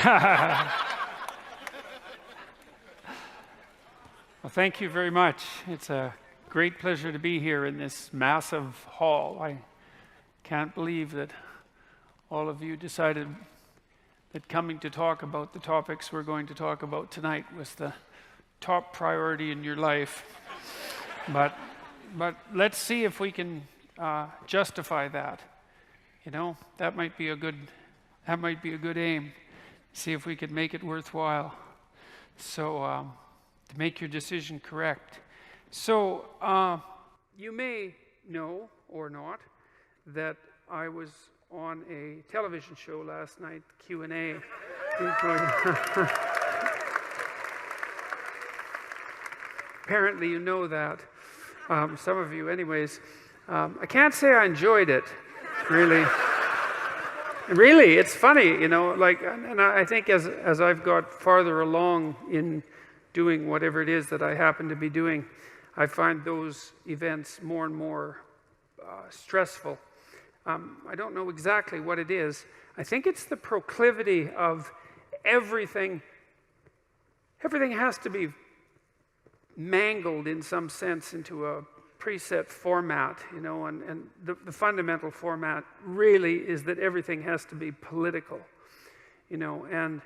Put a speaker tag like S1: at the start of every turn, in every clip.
S1: Well, thank you very much. It's a great pleasure to be here in this massive hall. I can't believe that all of you decided that coming to talk about the topics we're going to talk about tonight was the top priority in your life. But let's see if we can justify that. You know, that might be a good aim. See if we could make it worthwhile. So to make your decision correct. So you may know or not that I was on a television show last night, Q&A. Apparently you know that. Some of you anyways. I can't say I enjoyed it, really. Really, it's funny, you know, like, and I think as I've got farther along in doing whatever it is that I happen to be doing, I find those events more and more stressful. I don't know exactly what it is. I think it's the proclivity of everything. Everything has to be mangled in some sense into a preset format, you know, and the fundamental format really is that everything has to be political, you know, and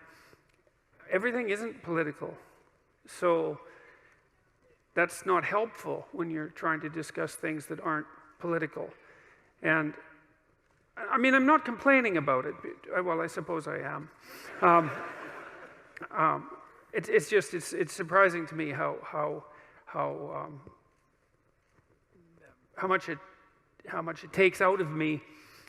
S1: everything isn't political. So that's not helpful when you're trying to discuss things that aren't political. And I mean, I'm not complaining about it. Well, I suppose I am. It's just surprising to me how much it takes out of me,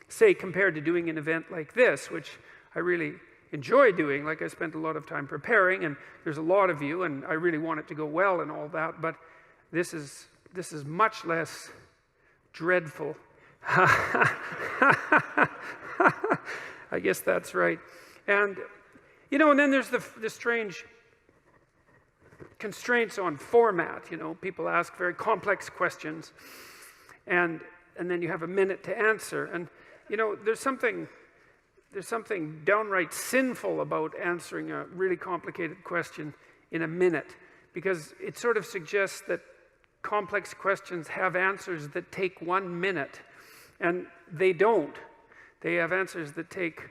S1: say, compared to doing an event like this, which I really enjoy doing. Like, I spent a lot of time preparing, and there's a lot of you, and I really want it to go well and all that. But this is much less dreadful. I guess that's right. And you know, and then there's the strange constraints on format. You know, people ask very complex questions, and then you have a minute to answer. And you know, there's something downright sinful about answering a really complicated question in a minute, because it sort of suggests that complex questions have answers that take 1 minute, and they don't. They have answers that take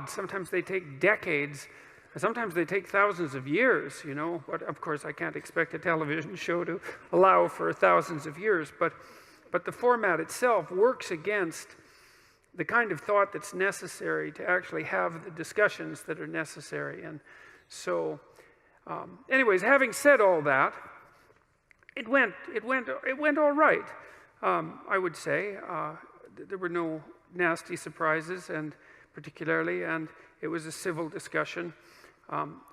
S1: sometimes they take decades, and sometimes they take thousands of years, you know. But of course, I can't expect a television show to allow for thousands of years, but the format itself works against the kind of thought that's necessary to actually have the discussions that are necessary. And so, anyways, having said all that, it went all right. I would say there were no nasty surprises, and particularly, and it was a civil discussion.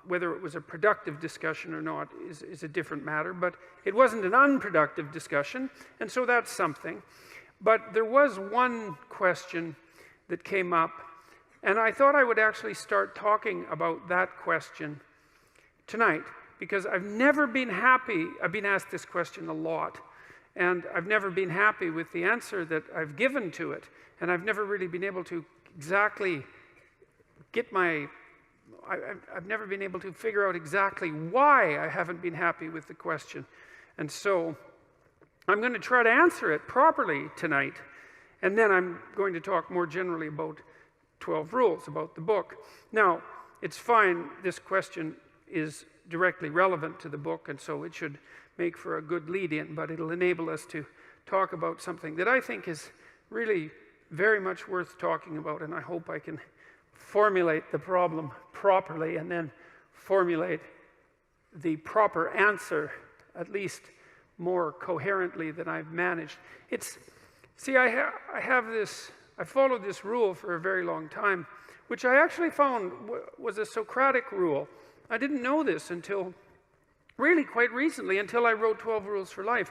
S1: Whether it was a productive discussion or not is a different matter, but it wasn't an unproductive discussion, and so that's something. But there was one question that came up, and I thought I would actually start talking about that question tonight, because I've never been happy. I've been asked this question a lot, and I've never been happy with the answer that I've given to it, and I've never really been able to exactly I've never been able to figure out exactly why I haven't been happy with the question. And so I'm going to try to answer it properly tonight, and then I'm going to talk more generally about 12 rules, about the book. Now, it's fine, this question is directly relevant to the book, and so it should make for a good lead-in, but it'll enable us to talk about something that I think is really very much worth talking about, and I hope I can formulate the problem properly and then formulate the proper answer, at least more coherently than I've managed. I followed this rule for a very long time, which I actually found was a Socratic rule. I didn't know this until really quite recently, until I wrote 12 Rules for Life.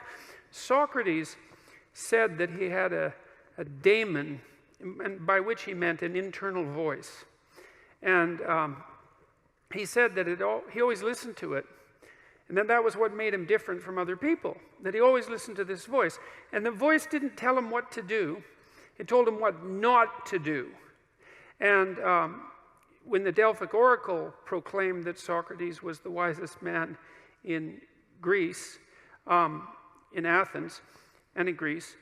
S1: Socrates said that he had a daemon, and by which he meant an internal voice. And he said that he always listened to it. And then that was what made him different from other people, that he always listened to this voice. And the voice didn't tell him what to do. It told him what not to do. And when the Delphic oracle proclaimed that Socrates was the wisest man in Greece, in Athens and in Greece,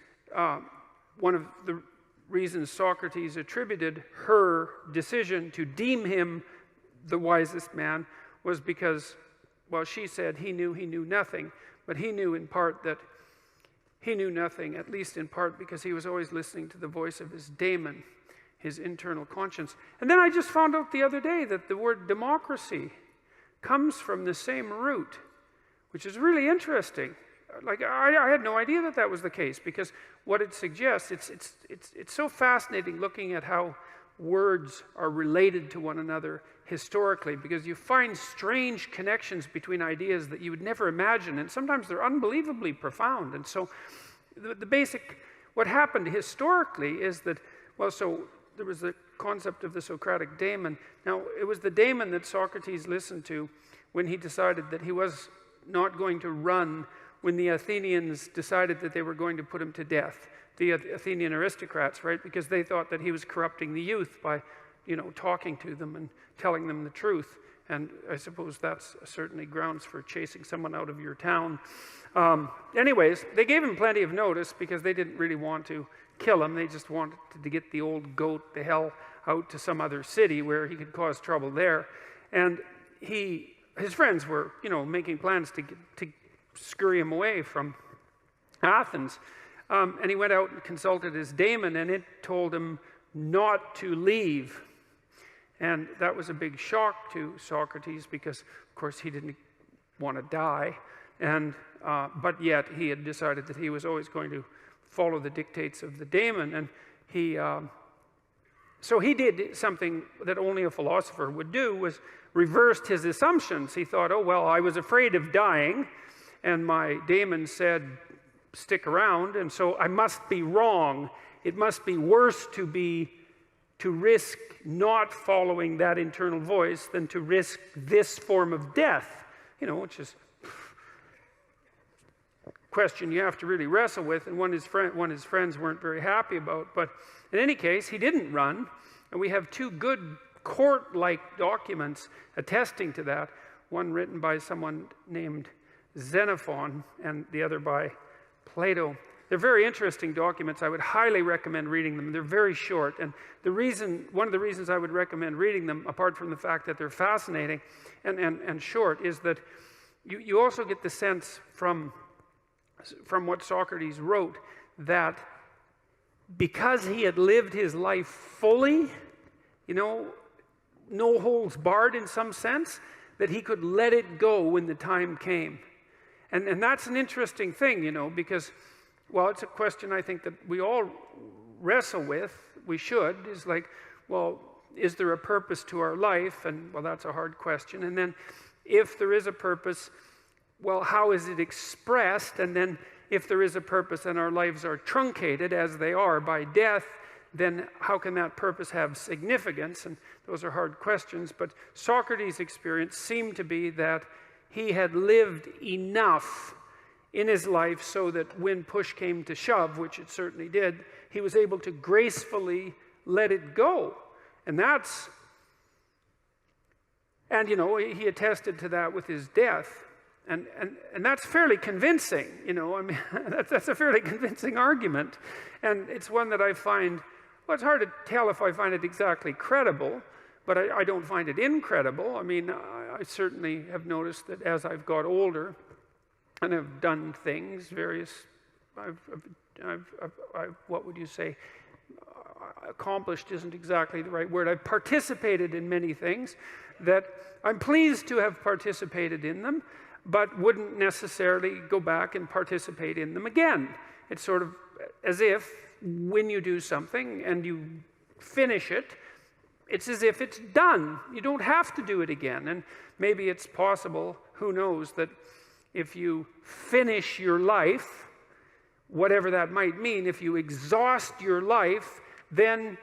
S1: one of the reasons Socrates attributed her decision to deem him the wisest man was because, well, she said he knew nothing, but he knew in part that he knew nothing, at least in part because he was always listening to the voice of his daemon, his internal conscience. And then I just found out the other day that the word democracy comes from the same root, which is really interesting. Like, I had no idea that that was the case, because what it suggests, it's so fascinating looking at how words are related to one another historically, because you find strange connections between ideas that you would never imagine, and sometimes they're unbelievably profound. And so the basic, what happened historically is that, well, so there was the concept of the Socratic daemon. Now, it was the daemon that Socrates listened to when he decided that he was not going to run when the Athenians decided that they were going to put him to death, the Athenian aristocrats, right? Because they thought that he was corrupting the youth by, talking to them and telling them the truth. And I suppose that's certainly grounds for chasing someone out of your town. Anyways, they gave him plenty of notice because they didn't really want to kill him. They just wanted to get the old goat the hell out to some other city where he could cause trouble there. And his friends were, making plans to scurry him away from Athens. And he went out and consulted his daemon, and it told him not to leave. And that was a big shock to Socrates because, of course, he didn't want to die. And but yet he had decided that he was always going to follow the dictates of the daemon. And so he did something that only a philosopher would do, was reversed his assumptions. He thought, oh, well, I was afraid of dying, and my daemon said, stick around, and so I must be wrong. It must be worse to risk not following that internal voice than to risk this form of death, which is a question you have to really wrestle with, and one his friends weren't very happy about. But in any case, he didn't run, and we have two good court-like documents attesting to that, one written by someone named Xenophon and the other by Plato. They're very interesting documents. I would highly recommend reading them. They're very short, and one of the reasons I would recommend reading them, apart from the fact that they're fascinating and short, is that you also get the sense from what Socrates wrote that because he had lived his life fully, no holds barred in some sense, that he could let it go when the time came. And that's an interesting thing, because, well, it's a question I think that we all wrestle with. We should, is like, well, is there a purpose to our life? And, well, that's a hard question. And then if there is a purpose, well, how is it expressed? And then if there is a purpose and our lives are truncated, as they are by death, then how can that purpose have significance? And those are hard questions. But Socrates' experience seemed to be that he had lived enough in his life so that when push came to shove, which it certainly did, he was able to gracefully let it go. And he attested to that with his death. And that's fairly convincing, that's a fairly convincing argument. And it's one that I find, well, it's hard to tell if I find it exactly credible, but I don't find it incredible. I mean, I certainly have noticed that as I've got older and have done things, what would you say, accomplished isn't exactly the right word. I've participated in many things that I'm pleased to have participated in them, but wouldn't necessarily go back and participate in them again. It's sort of as if when you do something and you finish it, it's as if it's done. You don't have to do it again. And maybe it's possible, who knows, that if you finish your life, whatever that might mean, if you exhaust your life, then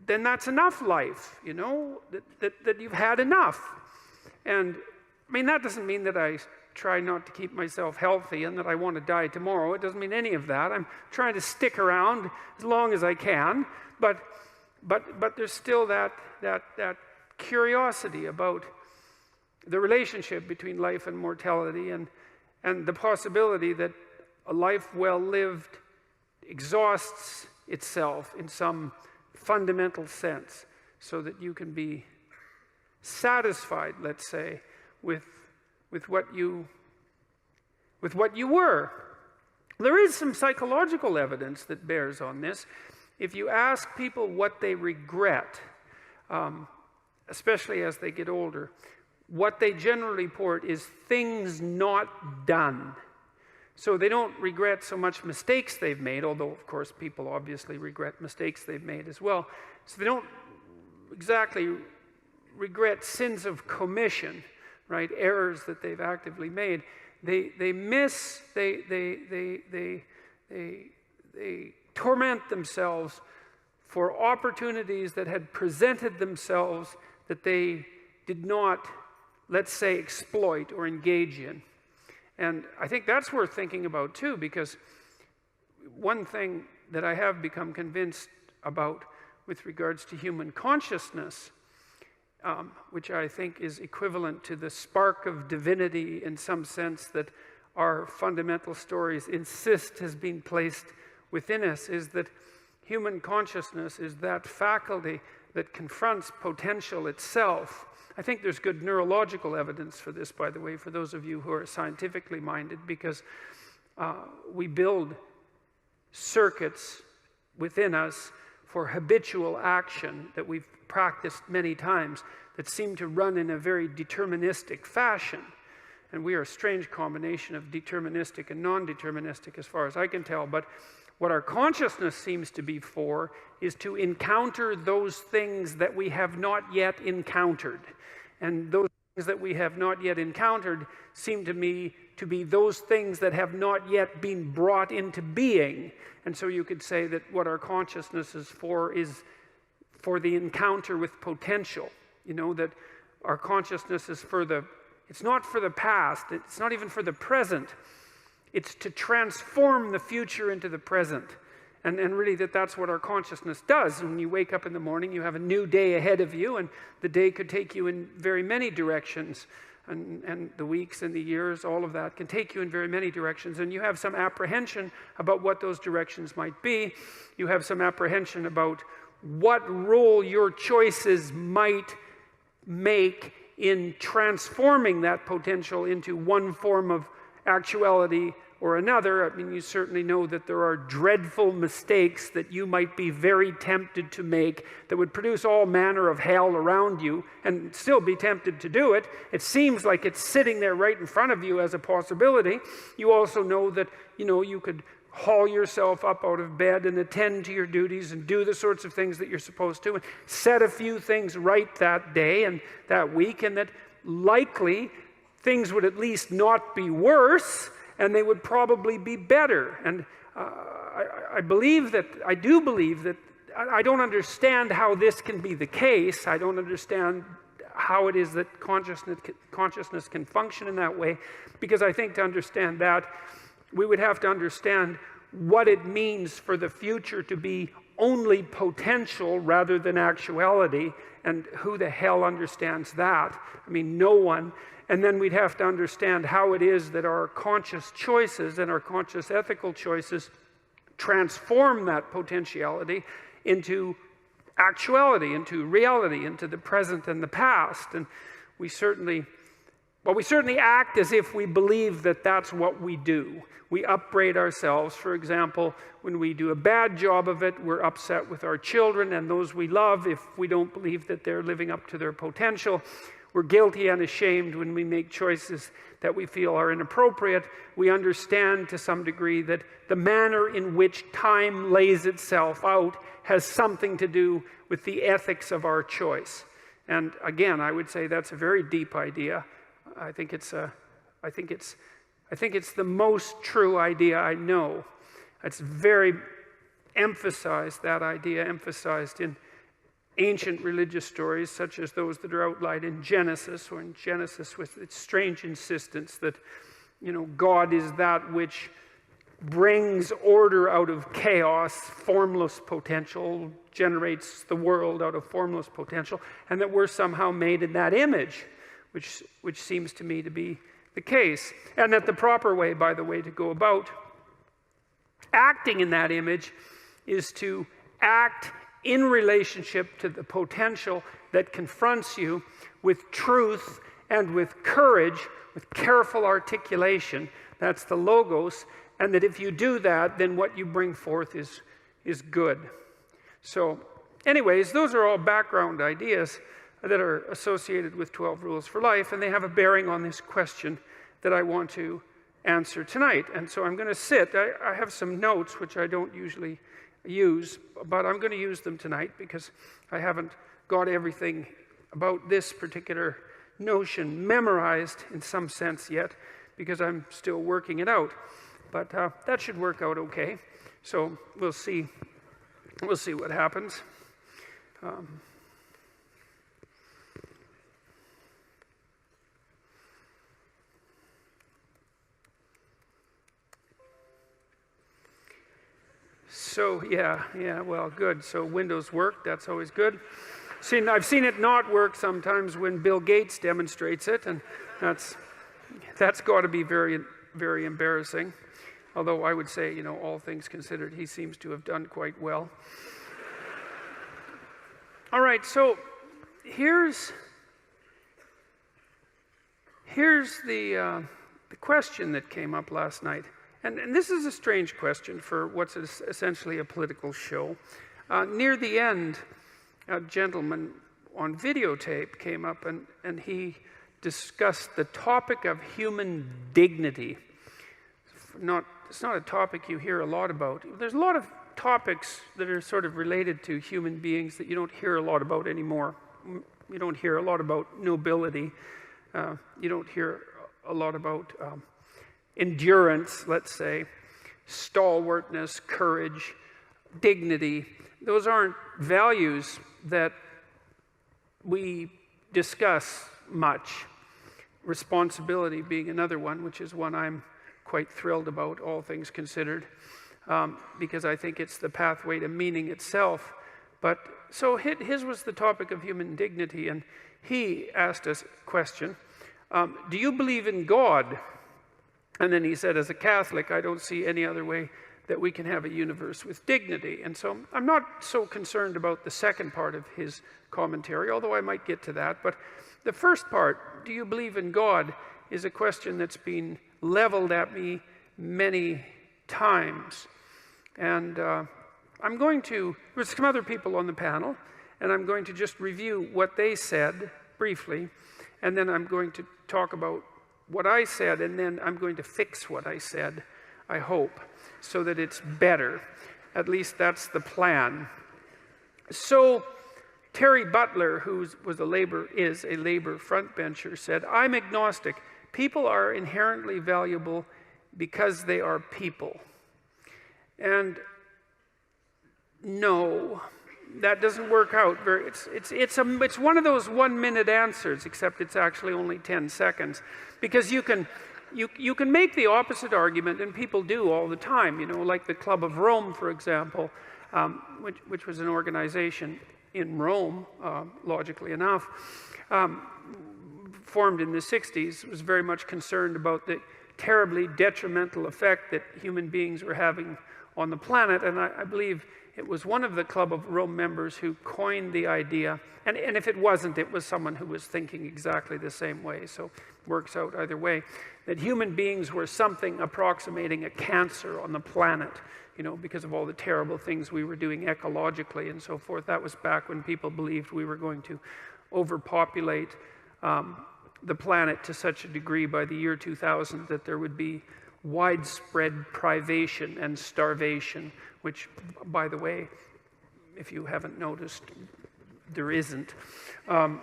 S1: that's enough life, that you've had enough. And I mean, that doesn't mean that I try not to keep myself healthy and that I want to die tomorrow. It doesn't mean any of that. I'm trying to stick around as long as I can, but there's still that curiosity about the relationship between life and mortality, and the possibility that a life well lived exhausts itself in some fundamental sense, so that you can be satisfied, let's say, with what you were. There is some psychological evidence that bears on this. If you ask people what they regret, especially as they get older, what they generally report is things not done. So they don't regret so much mistakes they've made, although of course people obviously regret mistakes they've made as well. So they don't exactly regret sins of commission, right? Errors that they've actively made. They torment themselves for opportunities that had presented themselves that they did not, let's say, exploit or engage in. And I think that's worth thinking about too, because one thing that I have become convinced about with regards to human consciousness, which I think is equivalent to the spark of divinity in some sense that our fundamental stories insist has been placed within us, is that human consciousness is that faculty that confronts potential itself. I think there's good neurological evidence for this, by the way, for those of you who are scientifically minded, because we build circuits within us for habitual action that we've practiced many times that seem to run in a very deterministic fashion. And we are a strange combination of deterministic and non-deterministic as far as I can tell. But what our consciousness seems to be for is to encounter those things that we have not yet encountered. And those things that we have not yet encountered seem to me to be those things that have not yet been brought into being. And so you could say that what our consciousness is for the encounter with potential. You know, that our consciousness is it's not for the past, it's not even for the present. It's to transform the future into the present. And really that's what our consciousness does. When you wake up in the morning, you have a new day ahead of you, and the day could take you in very many directions. And the weeks and the years, all of that can take you in very many directions. And you have some apprehension about what those directions might be. You have some apprehension about what role your choices might make in transforming that potential into one form of actuality or another. I mean, you certainly know that there are dreadful mistakes that you might be very tempted to make that would produce all manner of hell around you and still be tempted to do it. It seems like it's sitting there right in front of you as a possibility. You also know that, you could haul yourself up out of bed and attend to your duties and do the sorts of things that you're supposed to and set a few things right that day and that week, and that likely things would at least not be worse, and they would probably be better. And I do believe that I don't understand how this can be the case. I don't understand how it is that consciousness can function in that way, because I think to understand that, we would have to understand what it means for the future to be only potential rather than actuality, and who the hell understands that? I mean, no one. And then we'd have to understand how it is that our conscious choices and our conscious ethical choices transform that potentiality into actuality, into reality, into the present and the past. And we certainly act as if we believe that that's what we do. We upbraid ourselves. For example, when we do a bad job of it, we're upset with our children and those we love if we don't believe that they're living up to their potential. We're guilty and ashamed when we make choices that we feel are inappropriate. We understand to some degree that the manner in which time lays itself out has something to do with the ethics of our choice. And again, I would say that's a very deep idea. I think it's the most true idea I know. It's very emphasized, that idea emphasized in ancient religious stories such as those that are outlined in Genesis, or in Genesis with its strange insistence that, God is that which brings order out of chaos, formless potential, generates the world out of formless potential, and that we're somehow made in that image, which seems to me to be the case. And that the proper way, by the way, to go about acting in that image is to act in relationship to the potential that confronts you with truth and with courage, with careful articulation. That's the logos. And that if you do that, then what you bring forth is good. So anyways, those are all background ideas that are associated with 12 Rules for Life, and they have a bearing on this question that I want to answer tonight. And so I'm going to sit. I have some notes, which I don't usually use, but I'm going to use them tonight because I haven't got everything about this particular notion memorized in some sense yet, because I'm still working it out. But that should work out okay. So we'll see. We'll see what happens. So yeah, well, good. So Windows worked. That's always good. I've seen it not work sometimes when Bill Gates demonstrates it, and that's got to be very, very embarrassing. Although I would say, all things considered, he seems to have done quite well. All right, so here's the question that came up last night. And this is a strange question for what's essentially a political show. Near the end, a gentleman on videotape came up and he discussed the topic of human dignity. It's not a topic you hear a lot about. There's a lot of topics that are sort of related to human beings that you don't hear a lot about anymore. You don't hear a lot about nobility. You don't hear a lot about endurance, let's say, stalwartness, courage, dignity. Those aren't values that we discuss much. Responsibility being another one, which is one I'm quite thrilled about, all things considered, because I think it's the pathway to meaning itself. But so his was the topic of human dignity, and he asked us a question, do you believe in God? And then he said, as a Catholic, I don't see any other way that we can have a universe with dignity. And so I'm not so concerned about the second part of his commentary, although I might get to that. But the first part, do you believe in God, is a question that's been leveled at me many times. And there's some other people on the panel, and I'm going to just review what they said briefly, and then I'm going to talk about what I said, and then I'm going to fix what I said, I hope, so that it's better. At least that's the plan. So Terry Butler, who is a Labor frontbencher, said, I'm agnostic. People are inherently valuable because they are people. And no, that doesn't work out. It's one of those 1-minute answers, except it's actually only 10 seconds. Because you can make the opposite argument, and people do all the time, like the Club of Rome, for example, which was an organization in Rome, logically enough, formed in the 60s, was very much concerned about the terribly detrimental effect that human beings were having on the planet. And I believe it was one of the Club of Rome members who coined the idea, and if it wasn't, it was someone who was thinking exactly the same way, so it works out either way, that human beings were something approximating a cancer on the planet, because of all the terrible things we were doing ecologically and so forth. That was back when people believed we were going to overpopulate the planet to such a degree by the year 2000 that there would be widespread privation and starvation, which, by the way, if you haven't noticed, there isn't. And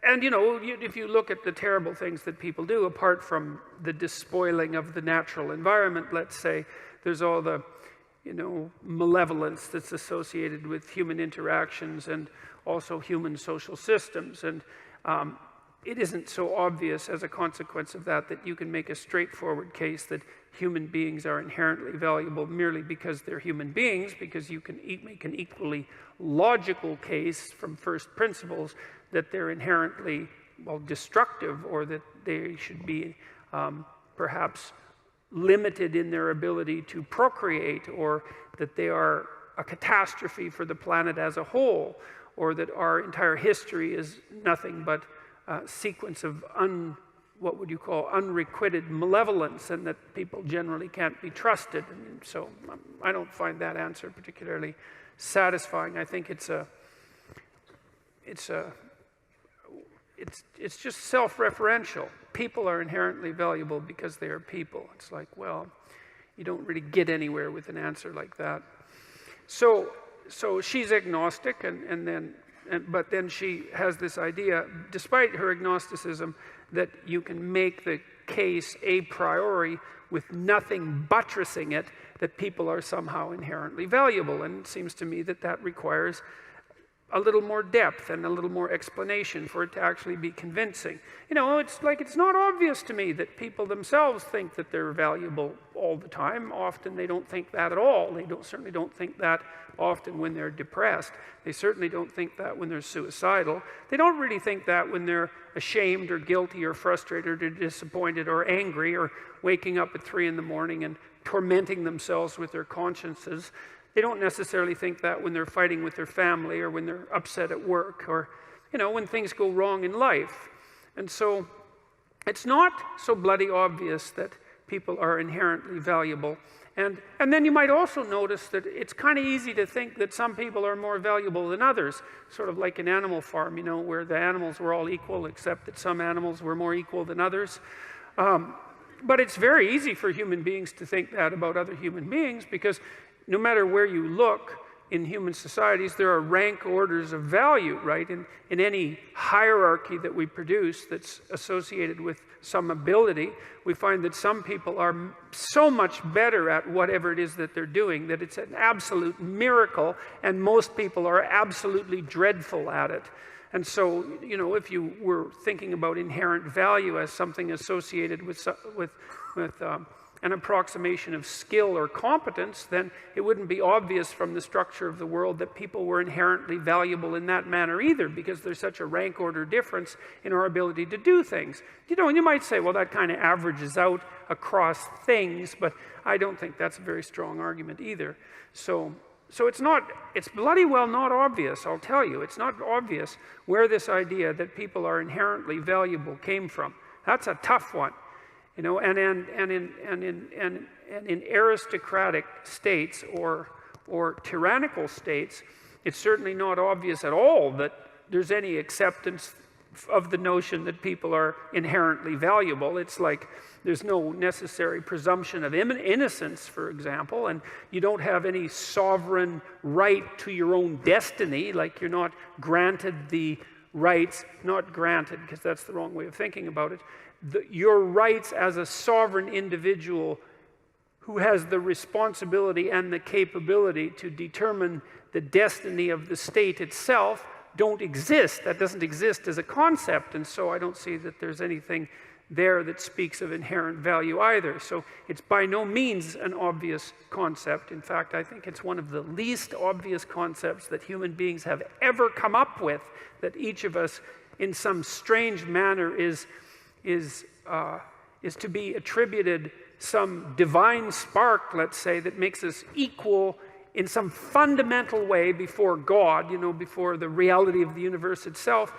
S1: if you look at the terrible things that people do, apart from the despoiling of the natural environment, let's say, there's all the, malevolence that's associated with human interactions and also human social systems. And it isn't so obvious as a consequence of that you can make a straightforward case that human beings are inherently valuable merely because they're human beings, because you can make an equally logical case from first principles that they're inherently, well, destructive, or that they should be perhaps limited in their ability to procreate, or that they are a catastrophe for the planet as a whole, or that our entire history is nothing but a sequence of what would you call unrequited malevolence, and that people generally can't be trusted. And so I don't find that answer particularly satisfying. I think it's just self-referential. People are inherently valuable because they are people. It's like, well, you don't really get anywhere with an answer like that. So she's agnostic, but then she has this idea, despite her agnosticism, that you can make the case a priori with nothing buttressing it, that people are somehow inherently valuable. And it seems to me that that requires a little more depth and a little more explanation for it to actually be convincing. You know, it's like, it's not obvious to me that people themselves think that they're valuable all the time. Often they don't think that at all. They certainly don't think that often when they're depressed. They certainly don't think that when they're suicidal. They don't really think that when they're ashamed or guilty or frustrated or disappointed or angry, or waking up at 3 in the morning and tormenting themselves with their consciences. They don't necessarily think that when they're fighting with their family, or when they're upset at work, or, you know, when things go wrong in life. And so it's not so bloody obvious that people are inherently valuable. And then you might also notice that it's kind of easy to think that some people are more valuable than others, sort of like an animal farm, you know, where the animals were all equal, except that some animals were more equal than others. But it's very easy for human beings to think that about other human beings, because no matter where you look in human societies, there are rank orders of value, right? In any hierarchy that we produce that's associated with some ability, we find that some people are so much better at whatever it is that they're doing that it's an absolute miracle, and most people are absolutely dreadful at it. And so, you know, if you were thinking about inherent value as something associated with an approximation of skill or competence, then it wouldn't be obvious from the structure of the world that people were inherently valuable in that manner either, because there's such a rank order difference in our ability to do things. You know, and you might say, well, that kind of averages out across things, but I don't think that's a very strong argument either. So it's bloody well not obvious, I'll tell you. It's not obvious where this idea that people are inherently valuable came from. That's a tough one. You know, and in aristocratic states or tyrannical states, it's certainly not obvious at all that there's any acceptance of the notion that people are inherently valuable. It's like there's no necessary presumption of innocence, for example, and you don't have any sovereign right to your own destiny, like you're not granted the rights, not granted, because that's the wrong way of thinking about it, your rights as a sovereign individual who has the responsibility and the capability to determine the destiny of the state itself don't exist. That doesn't exist as a concept, and so I don't see that there's anything there that speaks of inherent value either. So it's by no means an obvious concept. In fact, I think it's one of the least obvious concepts that human beings have ever come up with, that each of us in some strange manner is to be attributed some divine spark, let's say, that makes us equal in some fundamental way before God, you know, before the reality of the universe itself,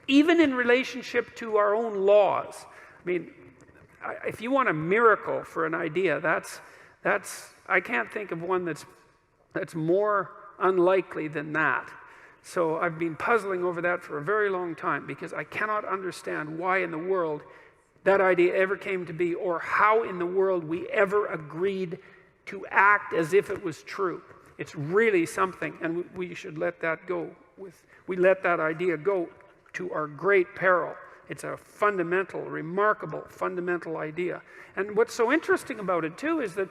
S1: even in relationship to our own laws. I mean, if you want a miracle for an idea, I can't think of one that's more unlikely than that. So I've been puzzling over that for a very long time, because I cannot understand why in the world that idea ever came to be, or how in the world we ever agreed to act as if it was true. It's really something, and we should let that go. We let that idea go to our great peril. It's a fundamental, remarkable, fundamental idea. And what's so interesting about it too is that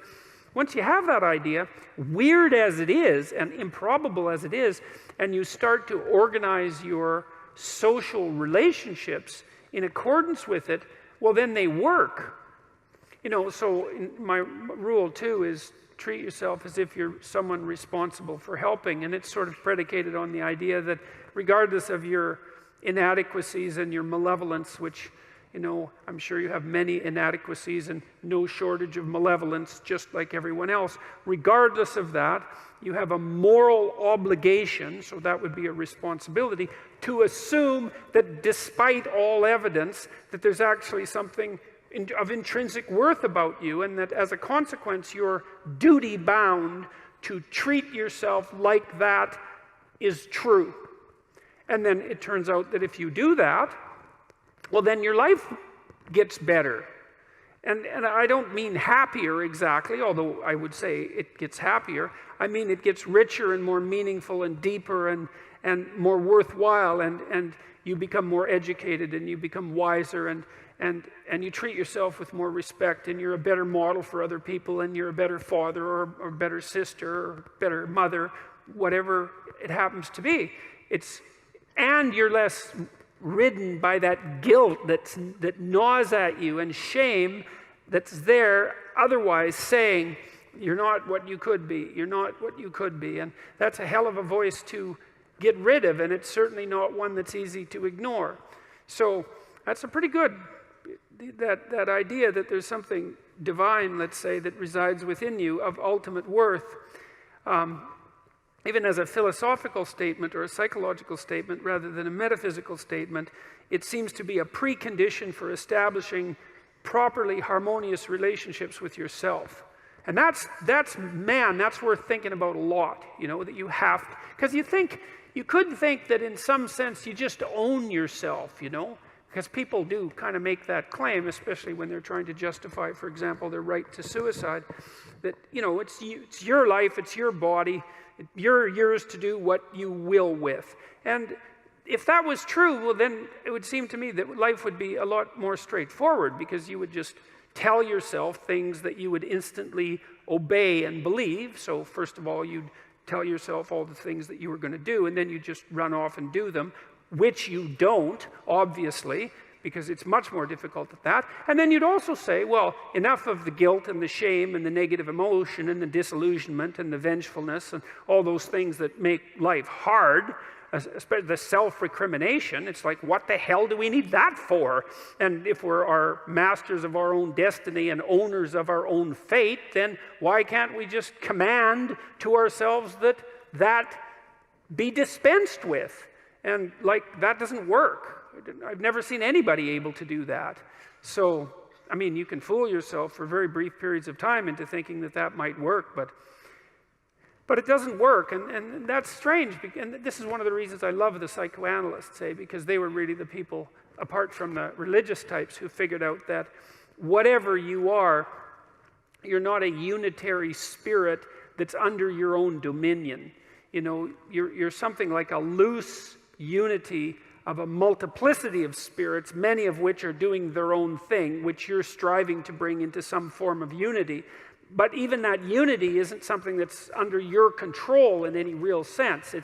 S1: once you have that idea, weird as it is and improbable as it is, and you start to organize your social relationships in accordance with it, well, then they work. So my rule too is treat yourself as if you're someone responsible for helping. And it's sort of predicated on the idea that regardless of your inadequacies and your malevolence, which, I'm sure you have many inadequacies and no shortage of malevolence, just like everyone else. Regardless of that, you have a moral obligation, so that would be a responsibility, to assume that despite all evidence, that there's actually something of intrinsic worth about you, and that as a consequence, you're duty-bound to treat yourself like that is true. And then it turns out that if you do that, well, then your life gets better. And I don't mean happier exactly, although I would say it gets happier. I mean it gets richer and more meaningful and deeper and more worthwhile, and you become more educated and you become wiser, and you treat yourself with more respect, and you're a better model for other people, and you're a better father or better sister or better mother, whatever it happens to be. And you're less ridden by that guilt that gnaws at you, and shame that's there otherwise saying, you're not what you could be, you're not what you could be. And that's a hell of a voice to get rid of, and it's certainly not one that's easy to ignore. So that's a pretty good, that idea that there's something divine, let's say, that resides within you of ultimate worth. Even as a philosophical statement or a psychological statement rather than a metaphysical statement, it seems to be a precondition for establishing properly harmonious relationships with yourself. And that's worth thinking about a lot, that you have, because you could think that in some sense you just own yourself, because people do kind of make that claim, especially when they're trying to justify, for example, their right to suicide, that, it's your life, it's your body, you're yours to do what you will with. And if that was true, well, then it would seem to me that life would be a lot more straightforward, because you would just tell yourself things that you would instantly obey and believe. So first of all, you'd tell yourself all the things that you were going to do, and then you just run off and do them, which you don't, obviously, because it's much more difficult at that. And then you'd also say, well, enough of the guilt and the shame and the negative emotion and the disillusionment and the vengefulness and all those things that make life hard, especially the self-recrimination. It's like, what the hell do we need that for? And if we're our masters of our own destiny and owners of our own fate, then why can't we just command to ourselves that be dispensed with? And that doesn't work. I've never seen anybody able to do that. So, you can fool yourself for very brief periods of time into thinking that might work, but it doesn't work, and that's strange. And this is one of the reasons I love the psychoanalysts, because they were really the people, apart from the religious types, who figured out that whatever you are, you're not a unitary spirit that's under your own dominion. You're something like a loose unity of a multiplicity of spirits, many of which are doing their own thing, which you're striving to bring into some form of unity. But even that unity isn't something that's under your control in any real sense.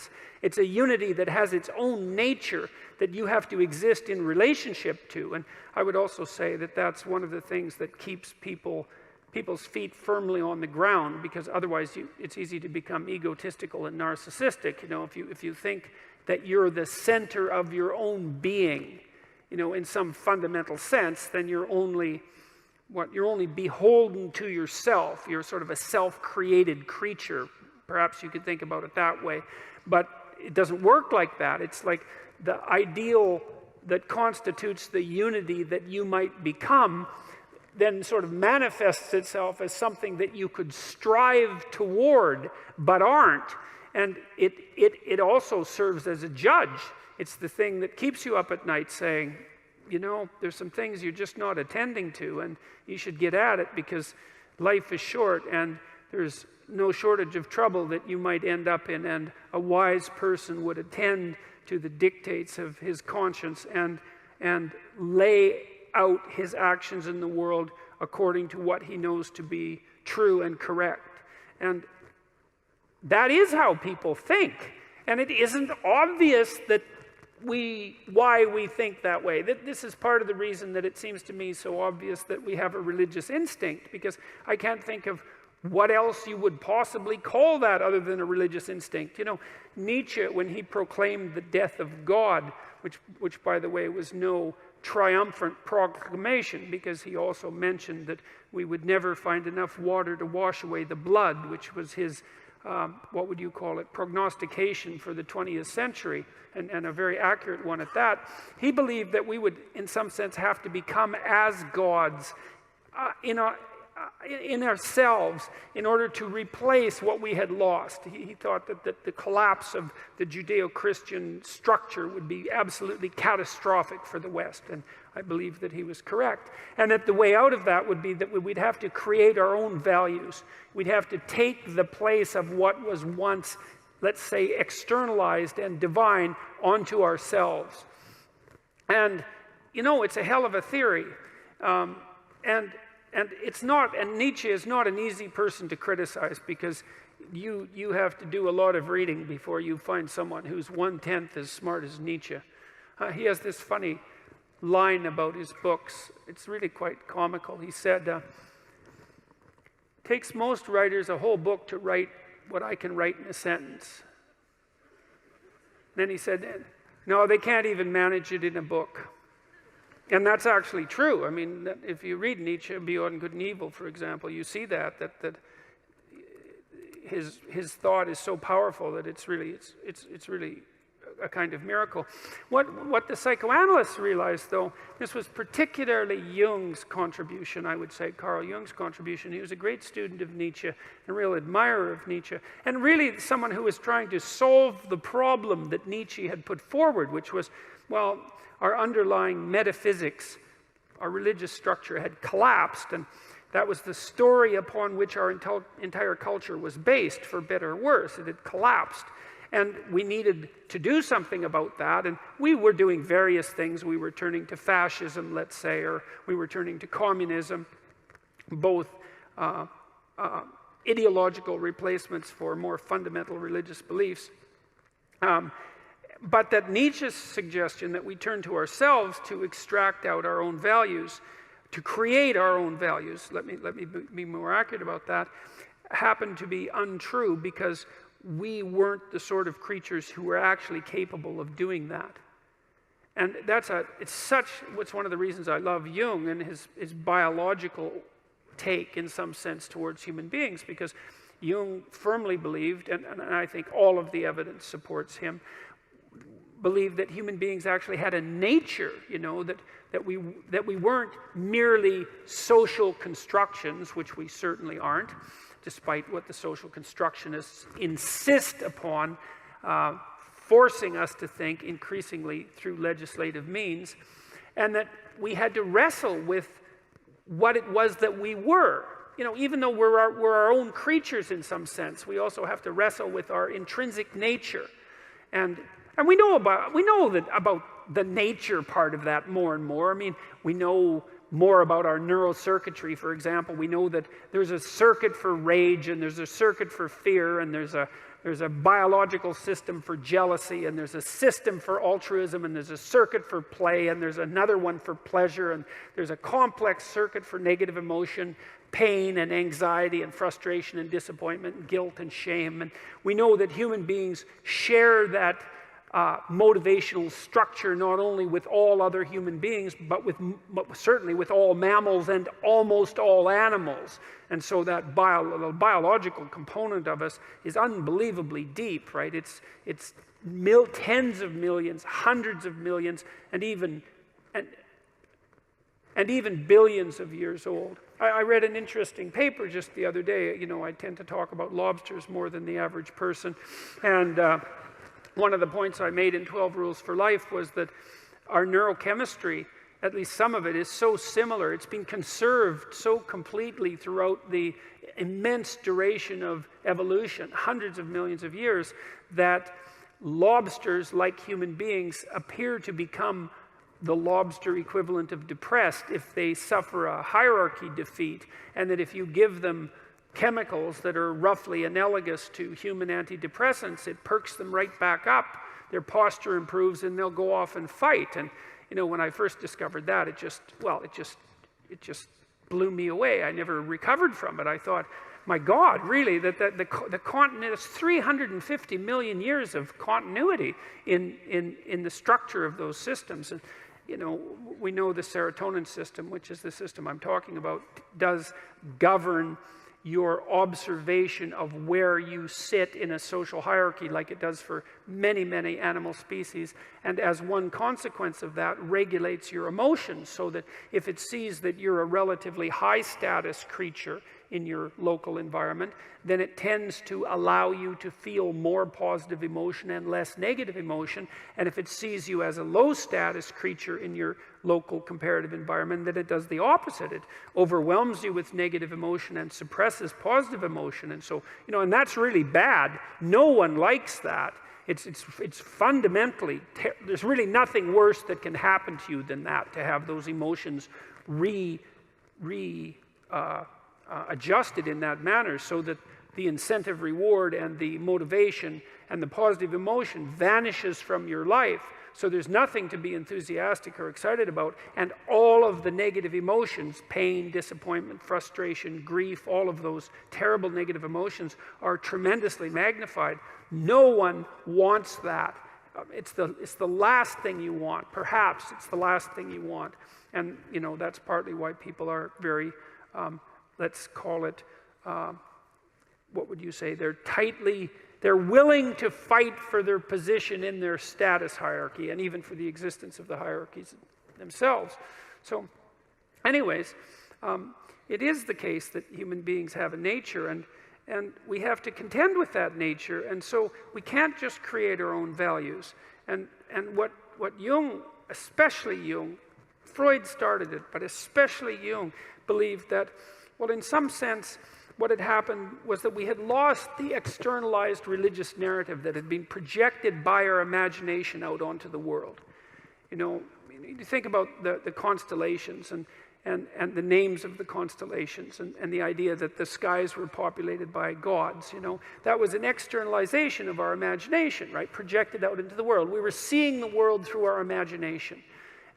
S1: It's a unity that has its own nature that you have to exist in relationship to. And I would also say that that's one of the things that keeps people's feet firmly on the ground, because otherwise it's easy to become egotistical and narcissistic. If you think that you're the center of your own being, in some fundamental sense, then you're only beholden to yourself. You're sort of a self-created creature. Perhaps you could think about it that way. But it doesn't work like that. It's like the ideal that constitutes the unity that you might become then sort of manifests itself as something that you could strive toward, but aren't. And it also serves as a judge. It's the thing that keeps you up at night saying, there's some things you're just not attending to, and you should get at it, because life is short and there's no shortage of trouble that you might end up in, and a wise person would attend to the dictates of his conscience and lay out his actions in the world according to what he knows to be true and correct. And that is how people think. And it isn't obvious that why we think that way. This is part of the reason that it seems to me so obvious that we have a religious instinct, because I can't think of what else you would possibly call that other than a religious instinct. You know, Nietzsche, when he proclaimed the death of God, which by the way was no triumphant proclamation, because he also mentioned that we would never find enough water to wash away the blood, which was his, what would you call it, prognostication for the 20th century, and a very accurate one at that. He believed that we would, in some sense, have to become as gods in ourselves in order to replace what we had lost. He thought that the collapse of the Judeo-Christian structure would be absolutely catastrophic for the West, and I believe that he was correct. And that the way out of that would be that we'd have to create our own values. We'd have to take the place of what was once, let's say, externalized and divine onto ourselves. And, you know, it's a hell of a theory. And it's not, and Nietzsche is not an easy person to criticize, because you have to do a lot of reading before you find someone who's 1/10 as smart as Nietzsche. He has this funny line about his books. It's really quite comical. He said, takes most writers a whole book to write what I can write in a sentence. Then he said, no, they can't even manage it in a book. And that's actually true. I mean, if you read Nietzsche, Beyond Good and Evil, for example, you see that his thought is so powerful that it's really a kind of miracle. What the psychoanalysts realized, though, this was particularly Jung's contribution, I would say, Carl Jung's contribution. He was a great student of Nietzsche, a real admirer of Nietzsche, and really someone who was trying to solve the problem that Nietzsche had put forward, which was, well, our underlying metaphysics, our religious structure had collapsed, and that was the story upon which our entire culture was based, for better or worse. It had collapsed, and we needed to do something about that, and we were doing various things. We were turning to fascism, let's say, or we were turning to communism, both ideological replacements for more fundamental religious beliefs. But that Nietzsche's suggestion that we turn to ourselves to extract out our own values, to create our own values, let me be more accurate about that, happened to be untrue, because we weren't the sort of creatures who were actually capable of doing that. And it's one of the reasons I love Jung and his biological take, in some sense, towards human beings, because Jung firmly believed, and I think all of the evidence supports him, believed that human beings actually had a nature, you know, that we weren't merely social constructions, which we certainly aren't, despite what the social constructionists insist upon forcing us to think increasingly through legislative means, and that we had to wrestle with what it was that we were. You know, even though we're our own creatures in some sense, we also have to wrestle with our intrinsic nature. And we know about the nature part of that more and more. I mean, we know more about our neural circuitry, for example. We know that there's a circuit for rage, and there's a circuit for fear, and there's a biological system for jealousy, and there's a system for altruism, and there's a circuit for play, and there's another one for pleasure, and there's a complex circuit for negative emotion, pain and anxiety and frustration and disappointment and guilt and shame. And we know that human beings share that motivational structure not only with all other human beings, but certainly with all mammals and almost all animals. And so that biological component of us is unbelievably deep, right? It's tens of millions, hundreds of millions, and even billions of years old. I read an interesting paper just the other day. You know, I tend to talk about lobsters more than the average person, and one of the points I made in 12 Rules for Life was that our neurochemistry, at least some of it, is so similar. It's been conserved so completely throughout the immense duration of evolution, hundreds of millions of years, that lobsters, like human beings, appear to become the lobster equivalent of depressed if they suffer a hierarchy defeat, and that if you give them chemicals that are roughly analogous to human antidepressants, it perks them right back up. their posture improves, and they'll go off and fight. And you know, when I first discovered that, it just blew me away. I never recovered from it. I thought, my God, really, that the continent is 350 million years of continuity in the structure of those systems. And you know, we know the serotonin system, which is the system I'm talking about, does govern your observation of where you sit in a social hierarchy, like it does for many, many animal species. And as one consequence of that, regulates your emotions, so that if it sees that you're a relatively high status creature in your local environment, then it tends to allow you to feel more positive emotion and less negative emotion. And if it sees you as a low status creature in your local comparative environment, then it does the opposite. It overwhelms you with negative emotion and suppresses positive emotion. And so, you know, and that's really bad. No one likes that. It's fundamentally, there's really nothing worse that can happen to you than that, to have those emotions adjusted in that manner, so that the incentive reward and the motivation and the positive emotion vanishes from your life. So there's nothing to be enthusiastic or excited about, and all of the negative emotions, pain, disappointment, frustration, grief, all of those terrible negative emotions are tremendously magnified. No one wants that. It's the last thing you want. Perhaps it's the last thing you want. And you know, that's partly why people are very let's call it, what would you say? They're willing to fight for their position in their status hierarchy, and even for the existence of the hierarchies themselves. So anyways, it is the case that human beings have a nature, and we have to contend with that nature, and so we can't just create our own values. And what Jung, especially Jung, Freud started it, but especially Jung, believed that, well, in some sense, what had happened was that we had lost the externalized religious narrative that had been projected by our imagination out onto the world. You know, you think about the constellations and the names of the constellations, and the idea that the skies were populated by gods. You know, that was an externalization of our imagination, right? Projected out into the world. We were seeing the world through our imagination,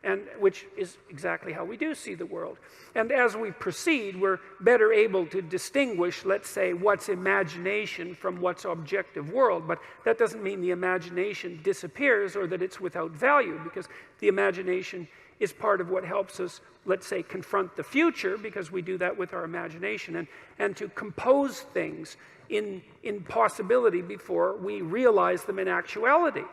S1: and which is exactly how we do see the world. And as we proceed, we're better able to distinguish, let's say, what's imagination from what's objective world. But that doesn't mean the imagination disappears or that it's without value, because the imagination is part of what helps us, let's say, confront the future, because we do that with our imagination, and to compose things in possibility before we realize them in actuality.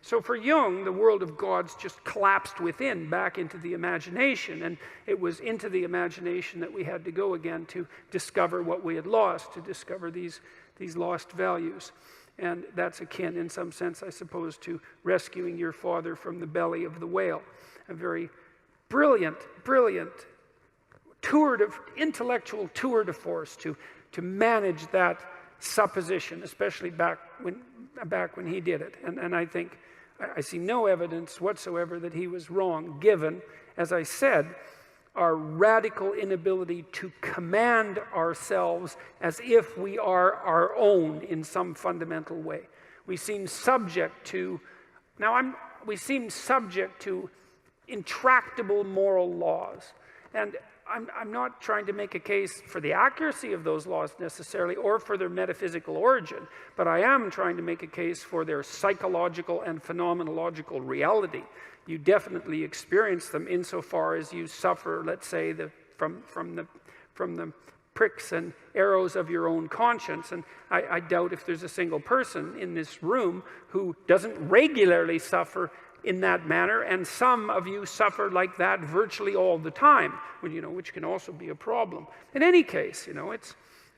S1: So for Jung, the world of gods just collapsed within, back into the imagination, and it was into the imagination that we had to go again to discover what we had lost, to discover these lost values. And that's akin, in some sense, I suppose, to rescuing your father from the belly of the whale. A very brilliant intellectual tour de force to manage that supposition, especially back when he did it. And I think I see no evidence whatsoever that he was wrong, given, as I said, our radical inability to command ourselves as if we are our own in some fundamental way. We seem subject to intractable moral laws. And I'm not trying to make a case for the accuracy of those laws necessarily, or for their metaphysical origin, but I am trying to make a case for their psychological and phenomenological reality. You definitely experience them insofar as you suffer, let's say, from the pricks and arrows of your own conscience. And I doubt if there's a single person in this room who doesn't regularly suffer in that manner, and some of you suffer like that virtually all the time, which can also be a problem. In any case,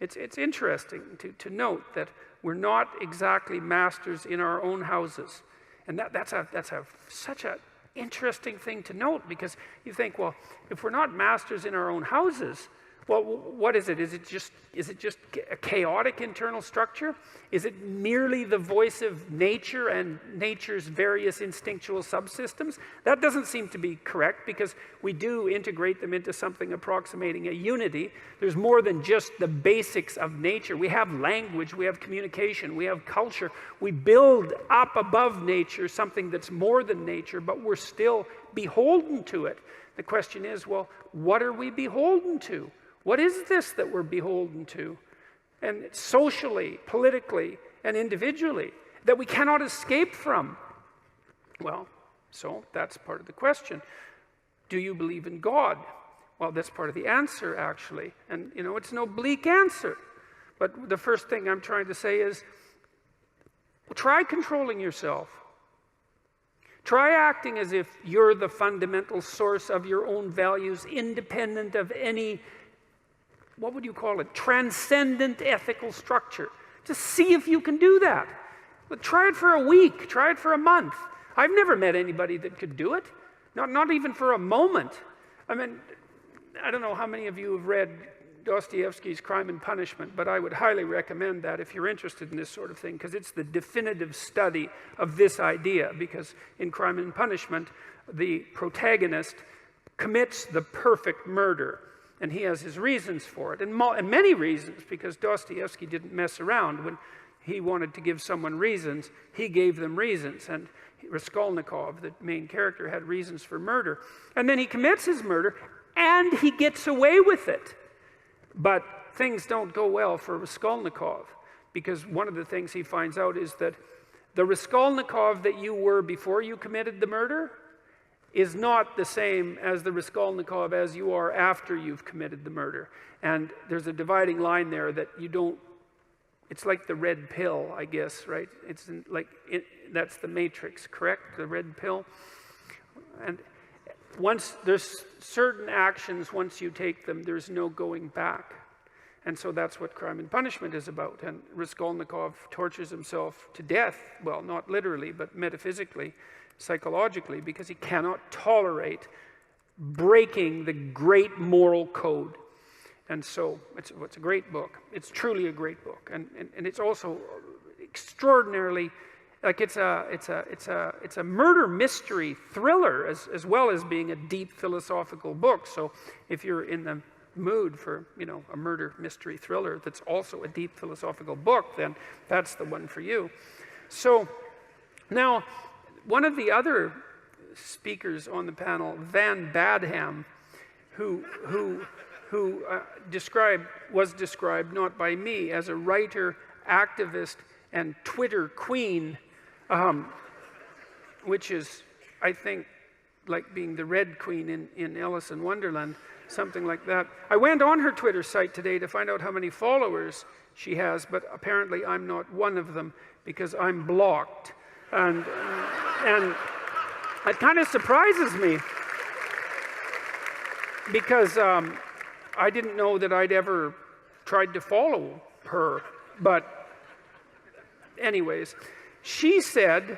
S1: it's interesting to note that we're not exactly masters in our own houses, and that's such an interesting thing to note, because you think, well, if we're not masters in our own houses, Well, what is it? Is it just a chaotic internal structure? Is it merely the voice of nature and nature's various instinctual subsystems? That doesn't seem to be correct, because we do integrate them into something approximating a unity. There's more than just the basics of nature. We have language, we have communication, we have culture. We build up above nature something that's more than nature, but we're still beholden to it. The question is, well, what are we beholden to? What is this that we're beholden to? And socially, politically, and individually, that we cannot escape from? Well, so that's part of the question. Do you believe in God? Well, that's part of the answer, actually. And, you know, it's no bleak answer. But the first thing I'm trying to say is, try controlling yourself. Try acting as if you're the fundamental source of your own values, independent of any, what would you call it, transcendent ethical structure. Just see if you can do that. But try it for a week, try it for a month. I've never met anybody that could do it, not even for a moment. I mean, I don't know how many of you have read Dostoevsky's Crime and Punishment, but I would highly recommend that if you're interested in this sort of thing, because it's the definitive study of this idea. Because in Crime and Punishment, the protagonist commits the perfect murder, and he has his reasons for it, and many reasons, because Dostoevsky didn't mess around. When he wanted to give someone reasons, he gave them reasons, and Raskolnikov, the main character, had reasons for murder. And then he commits his murder, and he gets away with it. But things don't go well for Raskolnikov, because one of the things he finds out is that the Raskolnikov that you were before you committed the murder is not the same as the Raskolnikov as you are after you've committed the murder. And there's a dividing line there that you don't, it's like the red pill, I guess, right? It's that's the Matrix, correct? The red pill. And once there's certain actions, once you take them, there's no going back. And so that's what Crime and Punishment is about. And Raskolnikov tortures himself to death, well, not literally, but metaphysically, psychologically, because he cannot tolerate breaking the great moral code. And so it's a great book. It's truly a great book. And it's also extraordinarily, like it's a murder mystery thriller as well as being a deep philosophical book. So if you're in the mood for, you know, a murder mystery thriller that's also a deep philosophical book, then that's the one for you. So now, one of the other speakers on the panel, Van Badham, who was described not by me as a writer, activist, and Twitter queen, which is, I think, like being the Red Queen in Alice in Wonderland, something like that. I went on her Twitter site today to find out how many followers she has, but apparently I'm not one of them because I'm blocked. And it kind of surprises me, because I didn't know that I'd ever tried to follow her. But anyways, she said,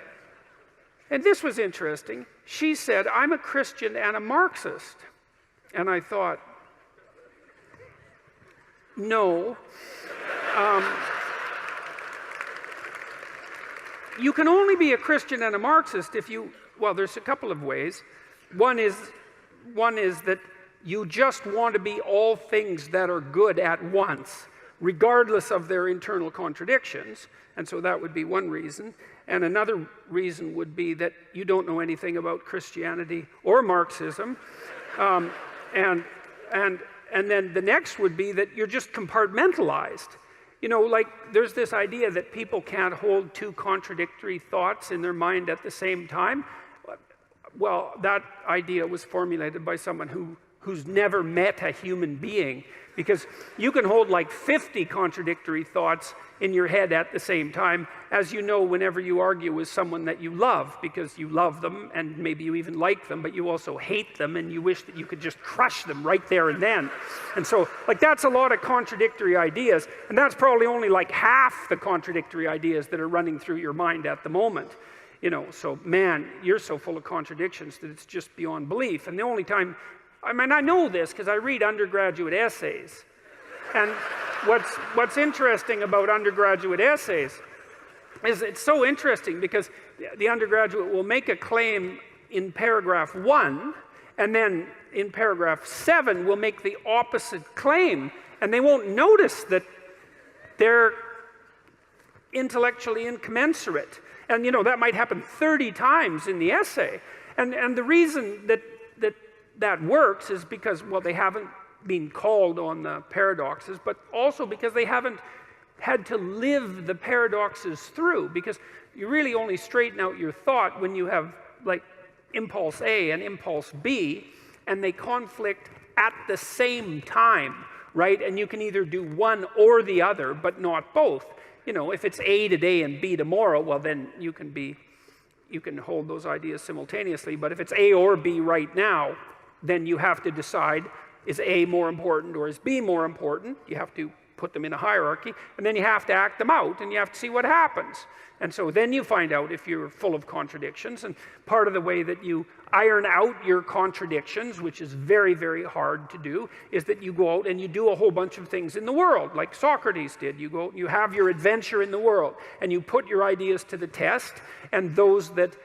S1: and this was interesting, she said, I'm a Christian and a Marxist. And I thought, no. You can only be a Christian and a Marxist if you, well, there's a couple of ways. One is that you just want to be all things that are good at once, regardless of their internal contradictions. And so that would be one reason. And another reason would be that you don't know anything about Christianity or Marxism. And then the next would be that you're just compartmentalized. You know, like there's this idea that people can't hold two contradictory thoughts in their mind at the same time. Well, that idea was formulated by someone who's never met a human being, because you can hold like 50 contradictory thoughts in your head at the same time, as you know, whenever you argue with someone that you love, because you love them and maybe you even like them, but you also hate them and you wish that you could just crush them right there and then. And so, like, that's a lot of contradictory ideas, and that's probably only like half the contradictory ideas that are running through your mind at the moment. You know, so man, you're so full of contradictions that it's just beyond belief. And the only time I mean, I know this because I read undergraduate essays. And what's interesting about undergraduate essays is it's so interesting because the undergraduate will make a claim in paragraph 1, and then in paragraph 7 will make the opposite claim, and they won't notice that they're intellectually incommensurate. And that might happen 30 times in the essay. And the reason that works is because, well, they haven't been called on the paradoxes, but also because they haven't had to live the paradoxes through, because you really only straighten out your thought when you have like impulse A and impulse B, and they conflict at the same time, right? And you can either do one or the other, but not both. If it's A today and B tomorrow, well, then you can hold those ideas simultaneously. But if it's A or B right now, then you have to decide, is A more important or is B more important? You have to put them in a hierarchy, and then you have to act them out, and you have to see what happens. And so then you find out if you're full of contradictions, and part of the way that you iron out your contradictions, which is very, very hard to do, is that you go out and you do a whole bunch of things in the world, like Socrates did. You go, you have your adventure in the world, and you put your ideas to the test, and those that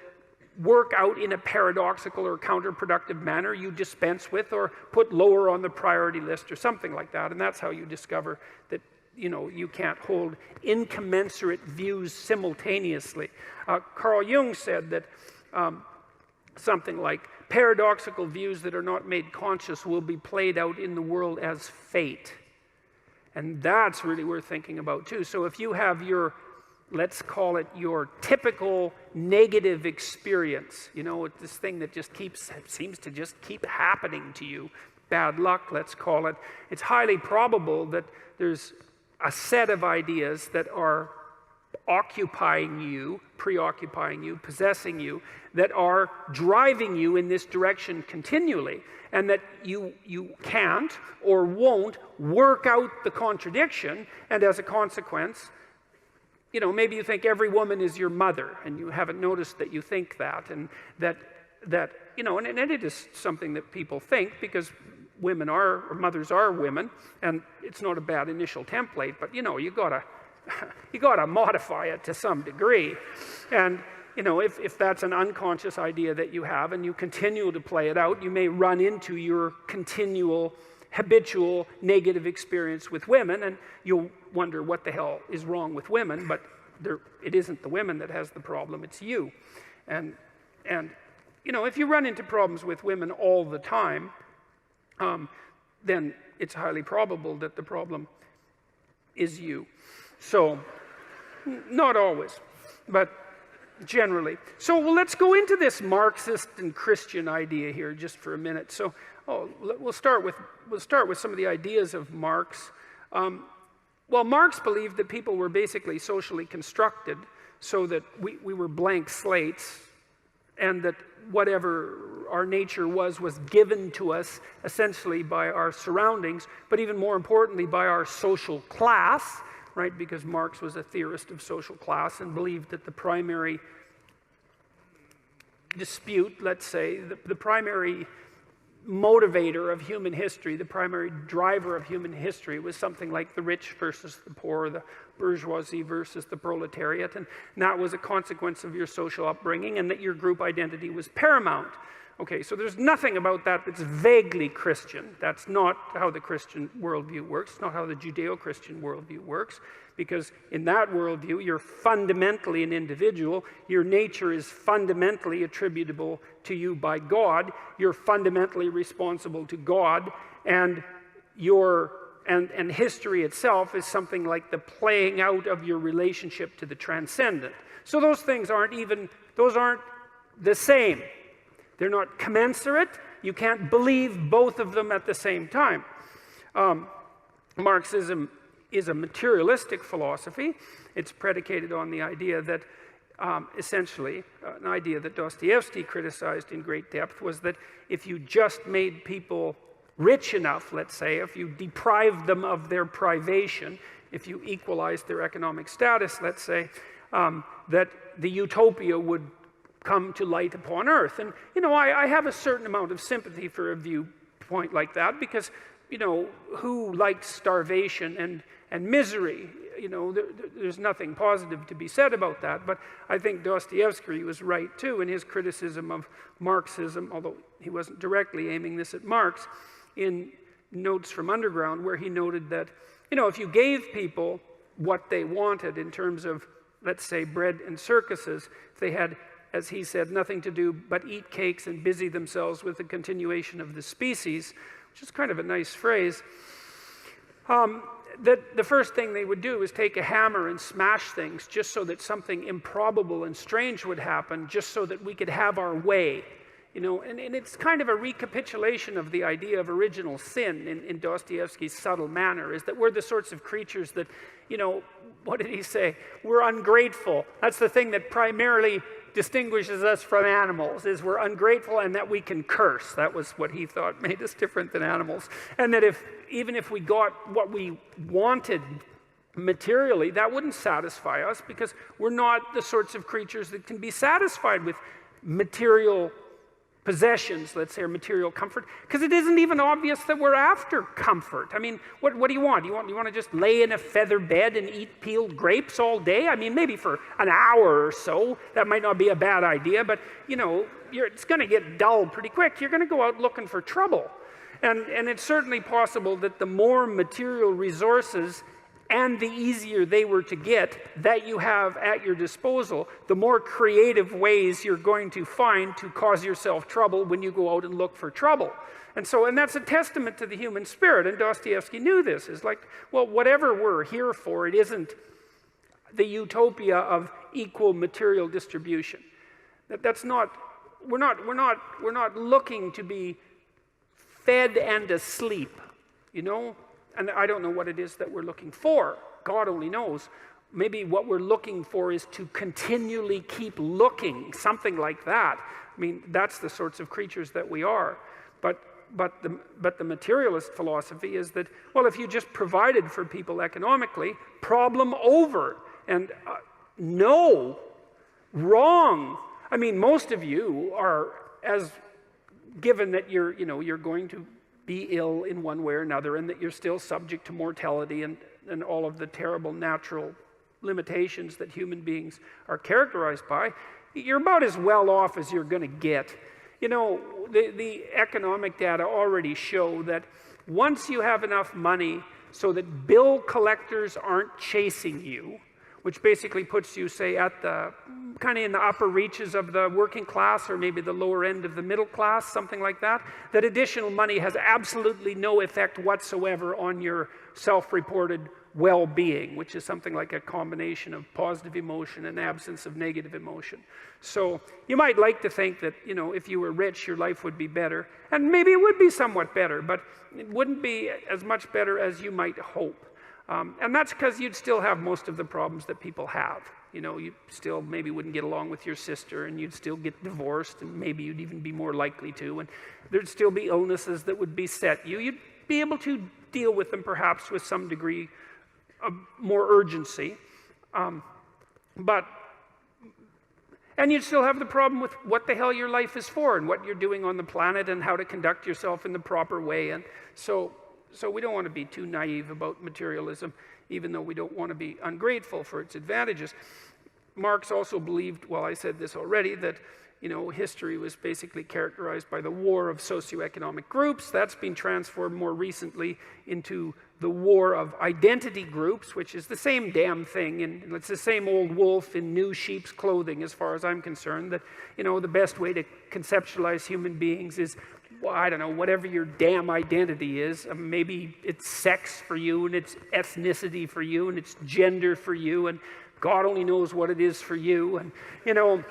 S1: work out in a paradoxical or counterproductive manner you dispense with or put lower on the priority list or something like that. And that's how you discover that you can't hold incommensurate views simultaneously. Carl Jung said that something like, paradoxical views that are not made conscious will be played out in the world as fate. And that's really worth thinking about too. So if you have your, let's call it your typical negative experience, this thing that just seems to just keep happening to you, bad luck, let's call it, it's highly probable that there's a set of ideas that are occupying you, preoccupying you, possessing you, that are driving you in this direction continually, and that you can't or won't work out the contradiction, and as a consequence, maybe you think every woman is your mother, and you haven't noticed that you think that, and that and it is something that people think, because mothers are women, and it's not a bad initial template, but you gotta modify it to some degree. And if that's an unconscious idea that you have and you continue to play it out, you may run into your continual habitual negative experience with women, and you'll wonder what the hell is wrong with women, but it isn't the women that has the problem, it's you. And if you run into problems with women all the time, then it's highly probable that the problem is you. So, not always, but generally. So let's go into this Marxist and Christian idea here just for a minute. So we'll start with some of the ideas of Marx. Well, Marx believed that people were basically socially constructed so that we were blank slates, and that whatever our nature was given to us essentially by our surroundings, but even more importantly by our social class, right? Because Marx was a theorist of social class and believed that the primary dispute, let's say, the primary motivator of human history, the primary driver of human history was something like the rich versus the poor, the bourgeoisie versus the proletariat, and that was a consequence of your social upbringing, and that your group identity was paramount. Okay, so there's nothing about that that's vaguely Christian. That's not how the Christian worldview works. It's not how the Judeo-Christian worldview works, because in that worldview, you're fundamentally an individual. Your nature is fundamentally attributable to you by God. You're fundamentally responsible to God, and and history itself is something like the playing out of your relationship to the transcendent. So those things aren't the same. They're not commensurate. You can't believe both of them at the same time. Marxism is a materialistic philosophy. It's predicated on the idea that, essentially, an idea that Dostoevsky criticized in great depth was that if you just made people rich enough, let's say, if you deprived them of their privation, if you equalized their economic status, let's say, that the utopia would come to light upon earth. And, I have a certain amount of sympathy for a view point like that because, you know, who likes starvation and misery? You know, there's nothing positive to be said about that, but I think Dostoevsky was right too in his criticism of Marxism, although he wasn't directly aiming this at Marx, in Notes from Underground, where he noted that, you know, if you gave people what they wanted in terms of, let's say, bread and circuses, if they had, as he said, nothing to do but eat cakes and busy themselves with the continuation of the species, which is kind of a nice phrase, that the first thing they would do is take a hammer and smash things just so that something improbable and strange would happen, just so that we could have our way. You know, and it's kind of a recapitulation of the idea of original sin in Dostoevsky's subtle manner, is that we're the sorts of creatures that, you know, what did he say? We're ungrateful. That's the thing that primarily distinguishes us from animals, is we're ungrateful and that we can curse. That was what he thought made us different than animals. And that even if we got what we wanted materially, that wouldn't satisfy us because we're not the sorts of creatures that can be satisfied with material possessions, let's say, or material comfort, because it isn't even obvious that we're after comfort. I mean, what do you want? You want to just lay in a feather bed and eat peeled grapes all day? I mean, maybe for an hour or so, that might not be a bad idea, but, you know, it's going to get dull pretty quick. You're going to go out looking for trouble. And it's certainly possible that the more material resources and the easier they were to get that you have at your disposal, the more creative ways you're going to find to cause yourself trouble when you go out and look for trouble. And that's a testament to the human spirit, and Dostoevsky knew this. It's like, well, whatever we're here for, it isn't the utopia of equal material distribution. That's not, we're not looking to be fed and asleep, you know? And I don't know what it is that we're looking for. God only knows. Maybe what we're looking for is to continually keep looking, something like that. I mean, that's the sorts of creatures that we are. But the materialist philosophy is that, well, if you just provided for people economically, problem over. And no, wrong. I mean, most of you are, as given that you're going to be ill in one way or another, and that you're still subject to mortality and all of the terrible natural limitations that human beings are characterized by, you're about as well off as you're going to get. You know, the economic data already show that once you have enough money so that bill collectors aren't chasing you, which basically puts you, say, at the kind of in the upper reaches of the working class or maybe the lower end of the middle class, something like that, that additional money has absolutely no effect whatsoever on your self-reported well-being, which is something like a combination of positive emotion and absence of negative emotion. So you might like to think that, you know, if you were rich, your life would be better. And maybe it would be somewhat better, but it wouldn't be as much better as you might hope. And that's because you'd still have most of the problems that people have. You know, you still maybe wouldn't get along with your sister, and you'd still get divorced, and maybe you'd even be more likely to. And there'd still be illnesses that would beset you. You'd be able to deal with them perhaps with some degree of more urgency. And you'd still have the problem with what the hell your life is for and what you're doing on the planet and how to conduct yourself in the proper way. And so we don't want to be too naive about materialism, even though we don't want to be ungrateful for its advantages. Marx also believed, well, I said this already, that, you know, history was basically characterized by the war of socioeconomic groups. That's been transformed more recently into the war of identity groups, which is the same damn thing, and it's the same old wolf in new sheep's clothing as far as I'm concerned, that, you know, the best way to conceptualize human beings is, well, I don't know, whatever your damn identity is. Maybe it's sex for you, and it's ethnicity for you, and it's gender for you, and God only knows what it is for you, and, you know,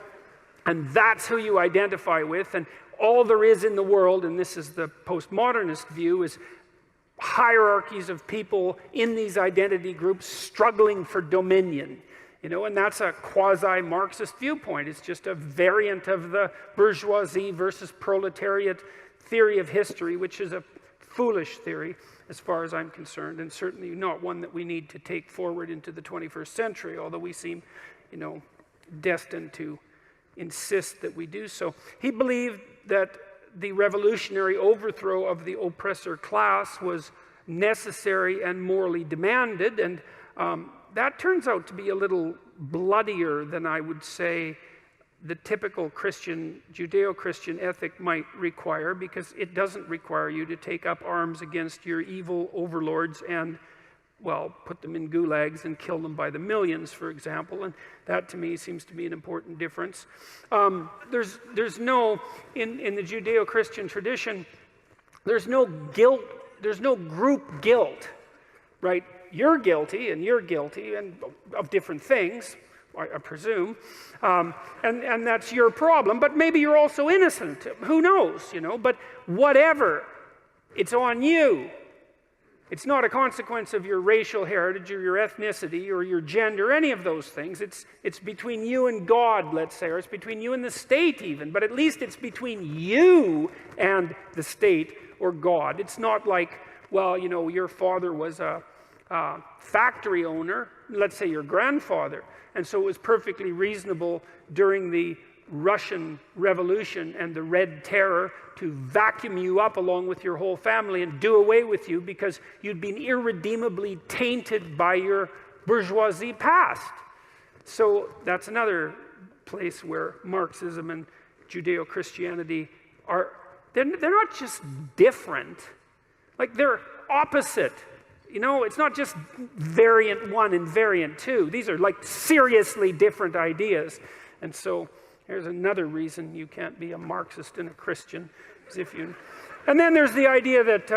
S1: and that's who you identify with, and all there is in the world, and this is the postmodernist view, is hierarchies of people in these identity groups struggling for dominion. You know, and that's a quasi-Marxist viewpoint. It's just a variant of the bourgeoisie versus proletariat theory of history, which is a foolish theory as far as I'm concerned, and certainly not one that we need to take forward into the 21st century, although we seem, you know, destined to insist that we do so. He believed that the revolutionary overthrow of the oppressor class was necessary and morally demanded, and that turns out to be a little bloodier than I would say the typical Christian, Judeo-Christian ethic might require, because it doesn't require you to take up arms against your evil overlords and, well, put them in gulags and kill them by the millions, for example, and that to me seems to be an important difference. There's no, in the Judeo-Christian tradition, there's no guilt, there's no group guilt, right? You're guilty and of different things, I presume, and that's your problem, but maybe you're also innocent, who knows, you know, but whatever, it's on you. It's not a consequence of your racial heritage or your ethnicity or your gender, any of those things. It's between you and God, let's say, or it's between you and the state even, but at least it's between you and the state or God. It's not like, well, you know, your father was a factory owner, let's say your grandfather, and so it was perfectly reasonable during the Russian Revolution and the Red Terror to vacuum you up along with your whole family and do away with you because you'd been irredeemably tainted by your bourgeoisie past. So that's another place where Marxism and Judeo-Christianity are, they're not just different, like they're opposite. You know, it's not just variant 1 and variant 2. These are like seriously different ideas. And so here's another reason you can't be a Marxist and a Christian. And then there's the idea that,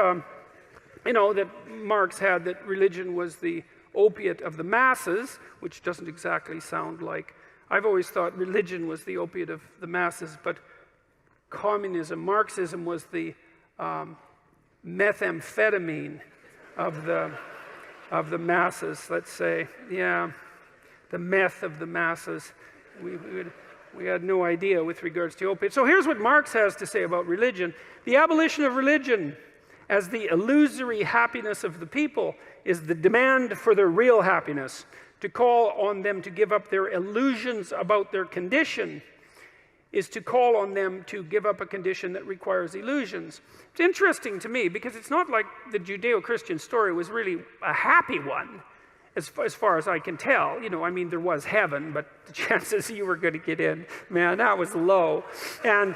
S1: you know, that Marx had, that religion was the opiate of the masses, which doesn't exactly sound like, I've always thought religion was the opiate of the masses, but communism, Marxism was the methamphetamine of the masses, let's say. Yeah, the meth of the masses. We had no idea with regards to opiates. So here's what Marx has to say about religion. The abolition of religion as the illusory happiness of the people is the demand for their real happiness. To call on them to give up their illusions about their condition is to call on them to give up a condition that requires illusions. It's interesting to me because it's not like the Judeo-Christian story was really a happy one, as far as I can tell. You know, I mean, there was heaven, but the chances you were going to get in, man, that was low. And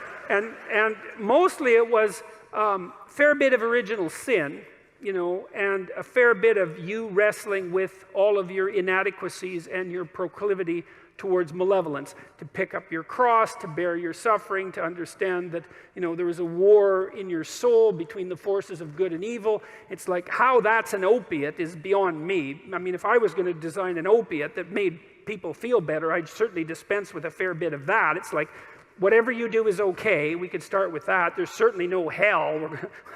S1: mostly it was a fair bit of original sin, you know, and a fair bit of you wrestling with all of your inadequacies and your proclivity towards malevolence, to pick up your cross, to bear your suffering, to understand that, you know, there was a war in your soul between the forces of good and evil. It's like how that's an opiate is beyond me. I mean, if I was going to design an opiate that made people feel better, I'd certainly dispense with a fair bit of that. It's like, whatever you do is okay. We could start with that. There's certainly no hell.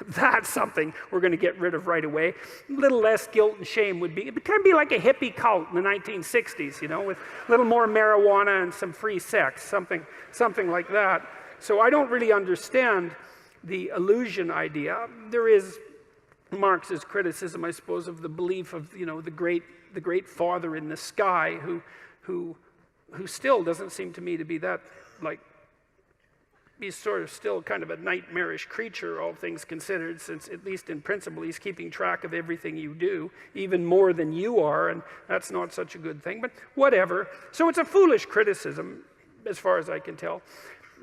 S1: That's something we're going to get rid of right away. A little less guilt and shame would be, it can be like a hippie cult in the 1960s, you know, with a little more marijuana and some free sex, something like that. So I don't really understand the illusion idea. There is Marx's criticism, I suppose, of the belief of, you know, the great father in the sky who still doesn't seem to me to be that, like, he's sort of still kind of a nightmarish creature, all things considered, since at least in principle he's keeping track of everything you do, even more than you are, and that's not such a good thing, but whatever. So it's a foolish criticism, as far as I can tell.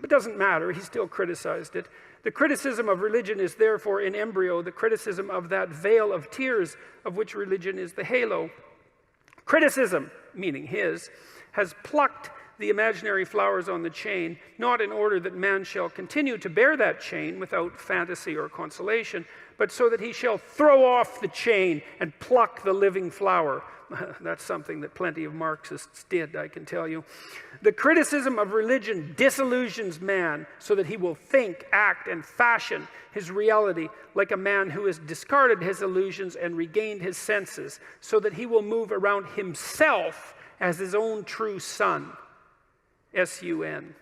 S1: It doesn't matter, he still criticized it. The criticism of religion is therefore in embryo the criticism of that veil of tears of which religion is the halo. Criticism, meaning his, has plucked the imaginary flowers on the chain, not in order that man shall continue to bear that chain without fantasy or consolation, but so that he shall throw off the chain and pluck the living flower. That's something that plenty of Marxists did, I can tell you. The criticism of religion disillusions man so that he will think, act, and fashion his reality like a man who has discarded his illusions and regained his senses, so that he will move around himself as his own true sun. S-U-N.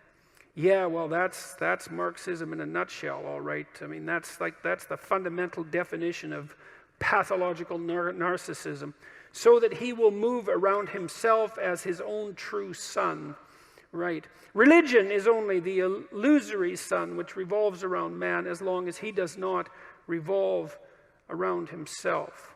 S1: Yeah, well, that's Marxism in a nutshell, all right. I mean, that's the fundamental definition of pathological narcissism. So that he will move around himself as his own true sun. Right. Religion is only the illusory sun which revolves around man as long as he does not revolve around himself.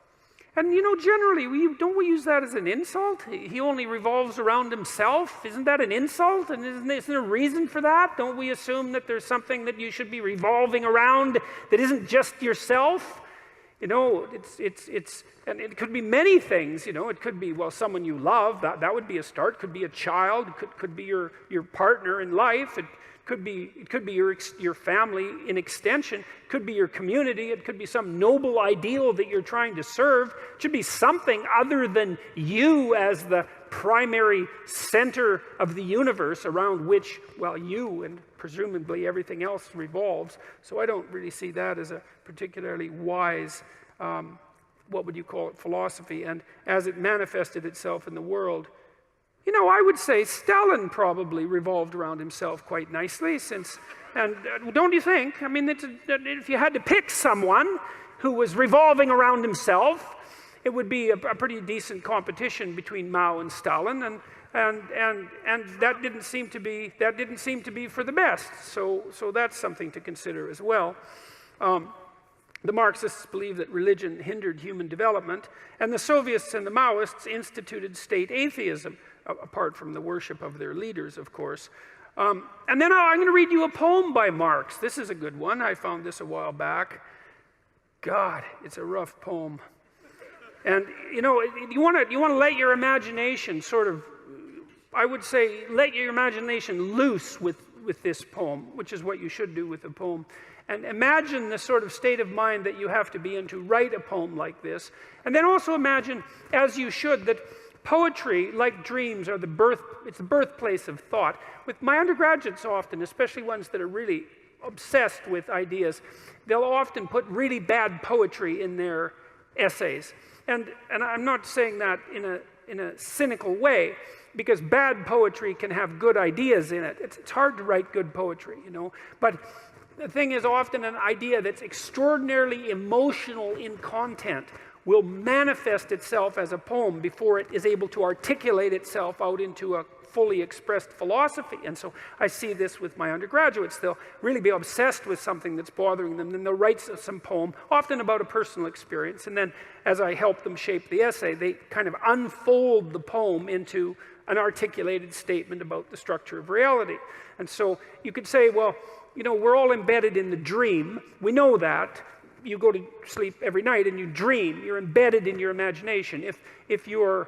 S1: And generally, don't we use that as an insult? He only revolves around himself? Isn't that an insult? And isn't there a reason for that? Don't we assume that there's something that you should be revolving around that isn't just yourself? And it could be many things. It could be, someone you love. That would be a start. Could be a child. Could be your partner in life. It could be your family in extension. It could be your community. It could be some noble ideal that you're trying to serve. It should be something other than you as the primary center of the universe around which, you and presumably everything else revolves. So I don't really see that as a particularly wise, what would you call it, philosophy. And as it manifested itself in the world, I would say Stalin probably revolved around himself quite nicely, and don't you think? If you had to pick someone who was revolving around himself, it would be a pretty decent competition between Mao and Stalin, and that didn't seem to be for the best. So that's something to consider as well. The Marxists believe that religion hindered human development, and the Soviets and the Maoists instituted state atheism, apart from the worship of their leaders, of course. And then I'm going to read you a poem by Marx. This is a good one. I found this a while back. God, it's a rough poem. And, you want to let your imagination I would say, let your imagination loose with this poem, which is what you should do with a poem. And imagine the sort of state of mind that you have to be in to write a poem like this. And then also imagine, as you should, that poetry, like dreams, it's the birthplace of thought. With my undergraduates often, especially ones that are really obsessed with ideas, they'll often put really bad poetry in their essays. And I'm not saying that in a cynical way, because bad poetry can have good ideas in it. It's hard to write good poetry, But the thing is, often an idea that's extraordinarily emotional in content will manifest itself as a poem before it is able to articulate itself out into a fully expressed philosophy. And so I see this with my undergraduates. They'll really be obsessed with something that's bothering them, then they'll write some poem, often about a personal experience, and then as I help them shape the essay, they kind of unfold the poem into an articulated statement about the structure of reality. And so you could say, we're all embedded in the dream. We know that. You go to sleep every night and you dream. You're embedded in your imagination. If you're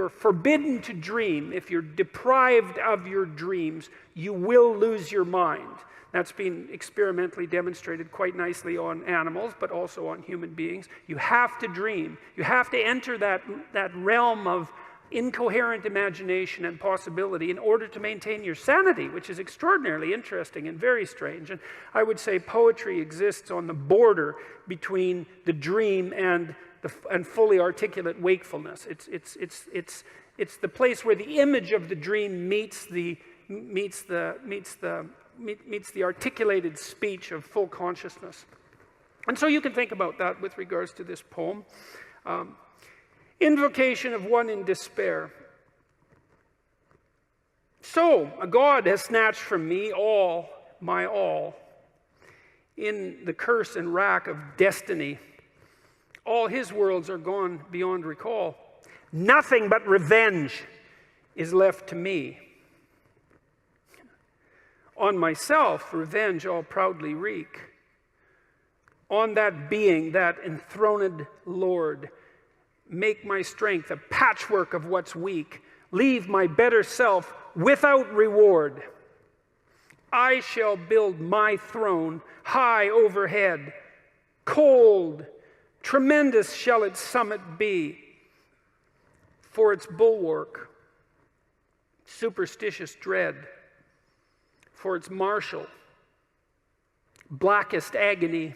S1: forbidden to dream, if you're deprived of your dreams, you will lose your mind. That's been experimentally demonstrated quite nicely on animals, but also on human beings. You have to dream. You have to enter that realm of incoherent imagination and possibility in order to maintain your sanity, which is extraordinarily interesting and very strange. And I would say poetry exists on the border between the dream and fully articulate wakefulness. It's the place where the image of the dream meets the articulated speech of full consciousness. And so you can think about that with regards to this poem. Invocation of one in despair. So, a God has snatched from me all, my all, in the curse and rack of destiny. All his worlds are gone beyond recall. Nothing but revenge is left to me. On myself, revenge I'll proudly wreak. On that being, that enthroned Lord, make my strength a patchwork of what's weak. Leave my better self without reward. I shall build my throne high overhead. Cold, tremendous shall its summit be. For its bulwark, superstitious dread. For its marshal, blackest agony.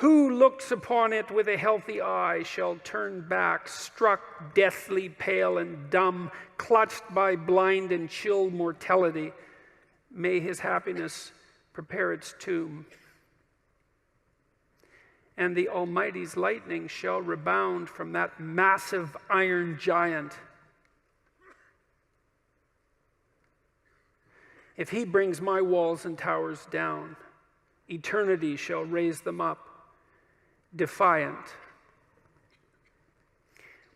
S1: Who looks upon it with a healthy eye shall turn back, struck deathly pale and dumb, clutched by blind and chill mortality. May his happiness prepare its tomb. And the Almighty's lightning shall rebound from that massive iron giant. If he brings my walls and towers down, eternity shall raise them up, defiant.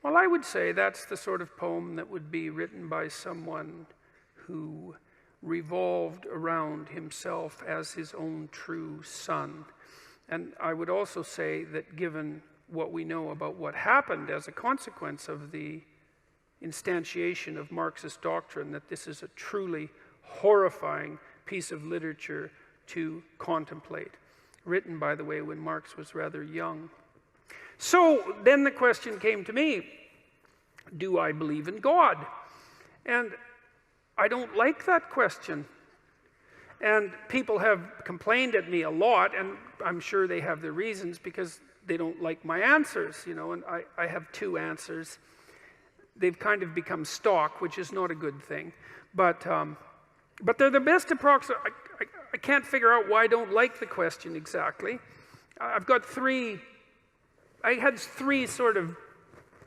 S1: Well, I would say that's the sort of poem that would be written by someone who revolved around himself as his own true son. And I would also say that given what we know about what happened as a consequence of the instantiation of Marxist doctrine, that this is a truly horrifying piece of literature to contemplate. Written, by the way, when Marx was rather young. So then the question came to me, do I believe in God? And I don't like that question. And people have complained at me a lot, and I'm sure they have their reasons because they don't like my answers, you know, and I have two answers. They've kind of become stock, which is not a good thing. But they're the best approximate. I can't figure out why I don't like the question exactly. I had three sort of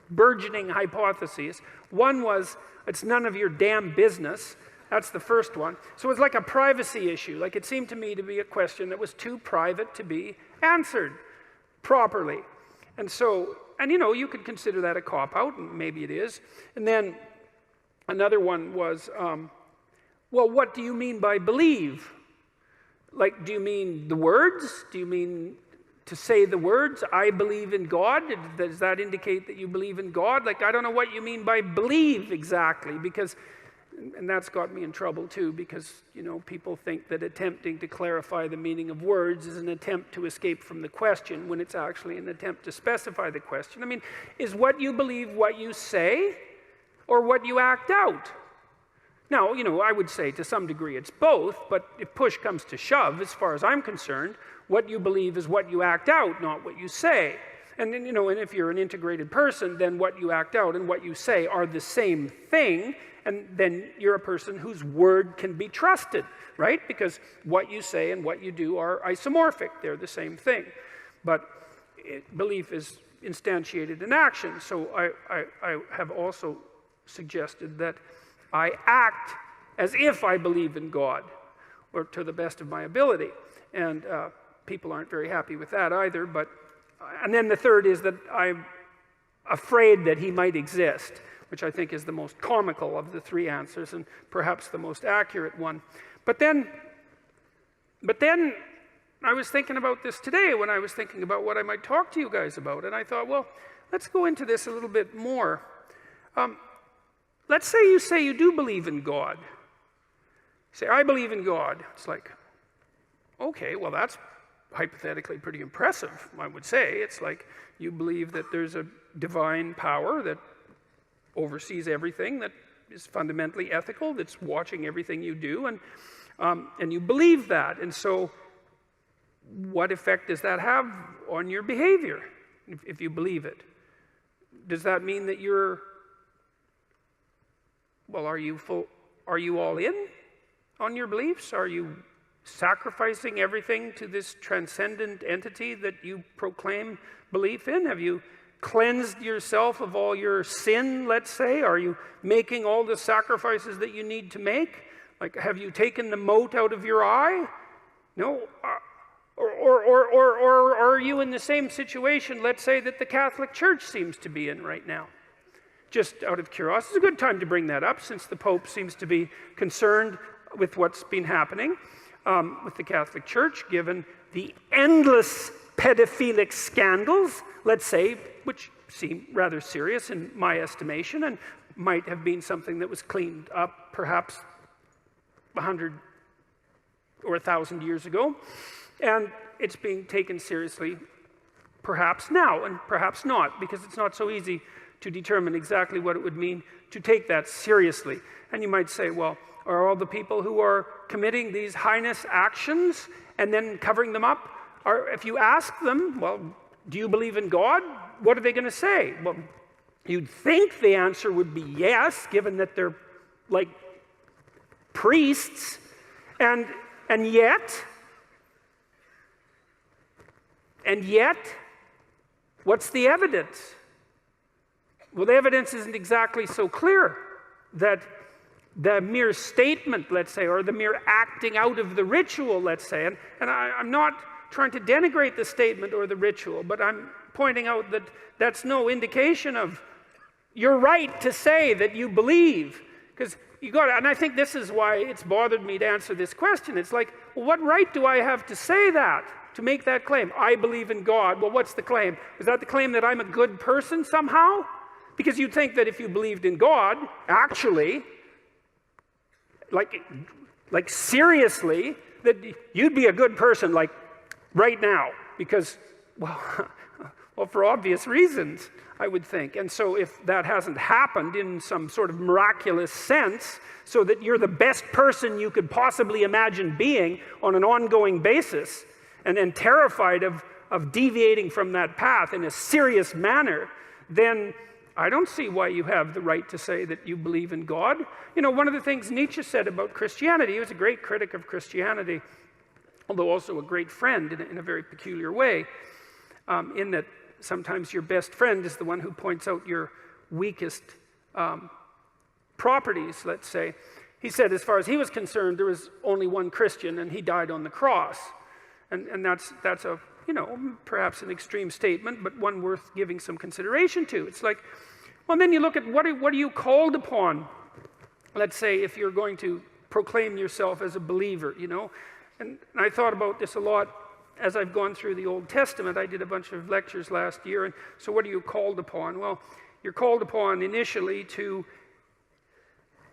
S1: burgeoning hypotheses. One was, it's none of your damn business. That's the first one. So it's like a privacy issue. Like it seemed to me to be a question that was too private to be answered properly. And so, and you know, you could consider that a cop-out, and maybe it is. And then another one was, well, what do you mean by believe? Like, do you mean the words? Do you mean to say the words, I believe in God? Does that indicate that you believe in God? Like, I don't know what you mean by believe exactly, because, and that's got me in trouble too, because, you know, people think that attempting to clarify the meaning of words is an attempt to escape from the question when it's actually an attempt to specify the question. I mean, is what you believe what you say or what you act out? Now, you know, I would say to some degree it's both, but if push comes to shove, as far as I'm concerned, what you believe is what you act out, not what you say. And then, you know, and if you're an integrated person, then what you act out and what you say are the same thing, and then you're a person whose word can be trusted, right? Because what you say and what you do are isomorphic. They're the same thing. But belief is instantiated in action. So I have also suggested that I act as if I believe in God, or to the best of my ability. And people aren't very happy with that either. But, and then the third is that I'm afraid that he might exist, which I think is the most comical of the three answers and perhaps the most accurate one. But then I was thinking about this today when I was thinking about what I might talk to you guys about. And I thought, well, let's go into this a little bit more. Let's say you do believe in God. Say, I believe in God. It's like, okay, well, that's hypothetically pretty impressive, I would say. It's like you believe that there's a divine power that oversees everything, that is fundamentally ethical, that's watching everything you do, and you believe that. And so what effect does that have on your behavior if you believe it? Does that mean that you're, well, are you all in on your beliefs? Are you sacrificing everything to this transcendent entity that you proclaim belief in? Have you cleansed yourself of all your sin, let's say? Are you making all the sacrifices that you need to make? Like, have you taken the mote out of your eye? No. Or are you in the same situation, let's say, that the Catholic Church seems to be in right now? Just out of curiosity, it's a good time to bring that up, since the Pope seems to be concerned with what's been happening with the Catholic Church, given the endless pedophilic scandals, let's say, which seem rather serious in my estimation, and might have been something that was cleaned up perhaps 100 or 1,000 years ago. And it's being taken seriously perhaps now, and perhaps not, because it's not so easy to determine exactly what it would mean to take that seriously. And you might say, well, are all the people who are committing these heinous actions and then covering them up, if you ask them, well, do you believe in God? What are they going to say? Well, you'd think the answer would be yes, given that they're like priests, and yet, what's the evidence? Well, the evidence isn't exactly so clear that the mere statement, let's say, or the mere acting out of the ritual, let's say. And I'm not trying to denigrate the statement or the ritual, but I'm pointing out that that's no indication of your right to say that you believe. Because you got to, and I think this is why it's bothered me to answer this question. It's like, well, what right do I have to say that, to make that claim? I believe in God. Well, what's the claim? Is that the claim that I'm a good person somehow? Because you'd think that if you believed in God, actually, like seriously, that you'd be a good person, like right now, because, well, for obvious reasons, I would think. And so if that hasn't happened in some sort of miraculous sense, so that you're the best person you could possibly imagine being on an ongoing basis, and then terrified of deviating from that path in a serious manner, then I don't see why you have the right to say that you believe in God. You know, one of the things Nietzsche said about Christianity, he was a great critic of Christianity, although also a great friend in a very peculiar way, in that sometimes your best friend is the one who points out your weakest properties, let's say. He said, as far as he was concerned, there was only one Christian, and he died on the cross. And that's a, you know, perhaps an extreme statement, but one worth giving some consideration to. It's like, well, then you look at what are you called upon? Let's say if you're going to proclaim yourself as a believer, you know. And I thought about this a lot as I've gone through the Old Testament. I did a bunch of lectures last year, and so what are you called upon? Well, you're called upon initially to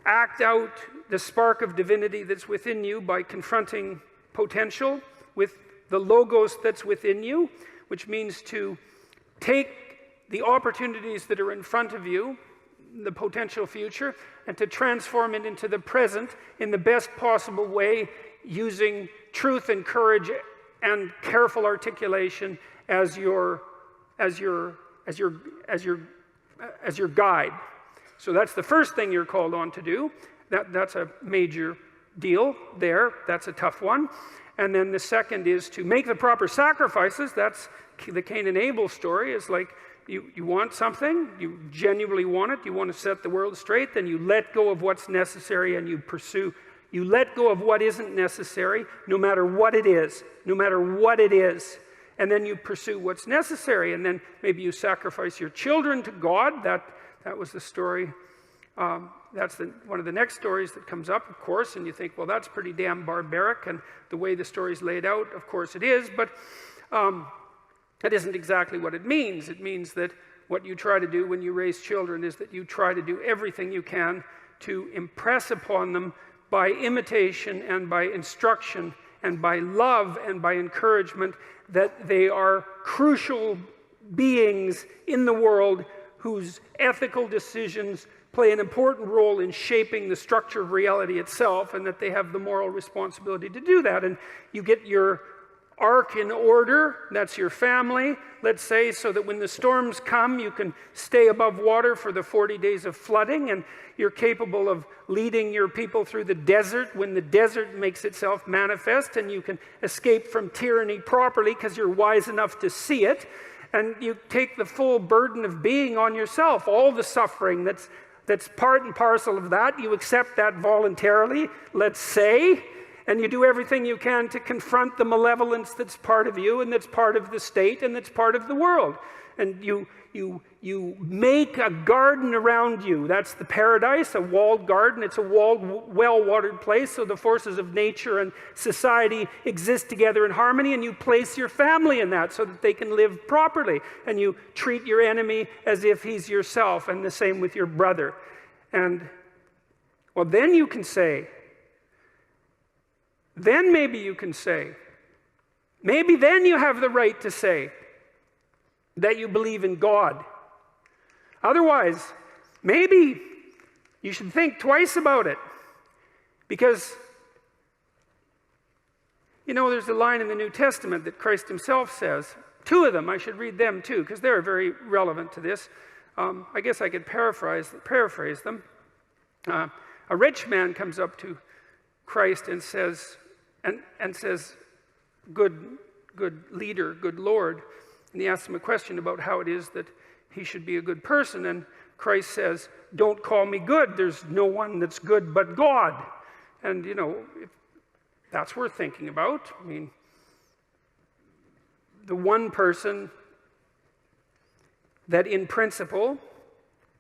S1: act out the spark of divinity that's within you by confronting potential with the logos that's within you, which means to take the opportunities that are in front of you, the potential future, and to transform it into the present in the best possible way, using truth and courage and careful articulation as your guide. So that's the first thing you're called on to do. That's a major deal there. That's a tough one. And then the second is to make the proper sacrifices. That's the Cain and Abel story. Is like you want something, you genuinely want it, you want to set the world straight, then you let go of what's necessary and you pursue. You let go of what isn't necessary, no matter what it is, no matter what it is. And then you pursue what's necessary. And then maybe you sacrifice your children to God. That was the story. That's one of the next stories that comes up, of course, and you think, well, that's pretty damn barbaric, and the way the story's laid out, of course it is, but that isn't exactly what it means. It means that what you try to do when you raise children is that you try to do everything you can to impress upon them by imitation and by instruction and by love and by encouragement that they are crucial beings in the world whose ethical decisions play an important role in shaping the structure of reality itself, and that they have the moral responsibility to do that. And you get your ark in order, that's your family, let's say, so that when the storms come, you can stay above water for the 40 days of flooding, and you're capable of leading your people through the desert when the desert makes itself manifest, and you can escape from tyranny properly because you're wise enough to see it, and you take the full burden of being on yourself, all the suffering that's part and parcel of that. You accept that voluntarily, let's say, and you do everything you can to confront the malevolence that's part of you and that's part of the state and that's part of the world. And you make a garden around you. That's the paradise, a walled garden. It's a walled, well-watered place, so the forces of nature and society exist together in harmony, and you place your family in that so that they can live properly. And you treat your enemy as if he's yourself, and the same with your brother. And, well, then you can say, then maybe you can say, maybe then you have the right to say that you believe in God. Otherwise, maybe you should think twice about it. Because, you know, there's a line in the New Testament that Christ himself says. Two of them, I should read them too, because they're very relevant to this. I guess I could paraphrase them. A rich man comes up to Christ and says, good leader, good Lord. And he asks him a question about how it is that he should be a good person. And Christ says, don't call me good. There's no one that's good but God. And, you know, that's worth thinking about. I mean, the one person that in principle,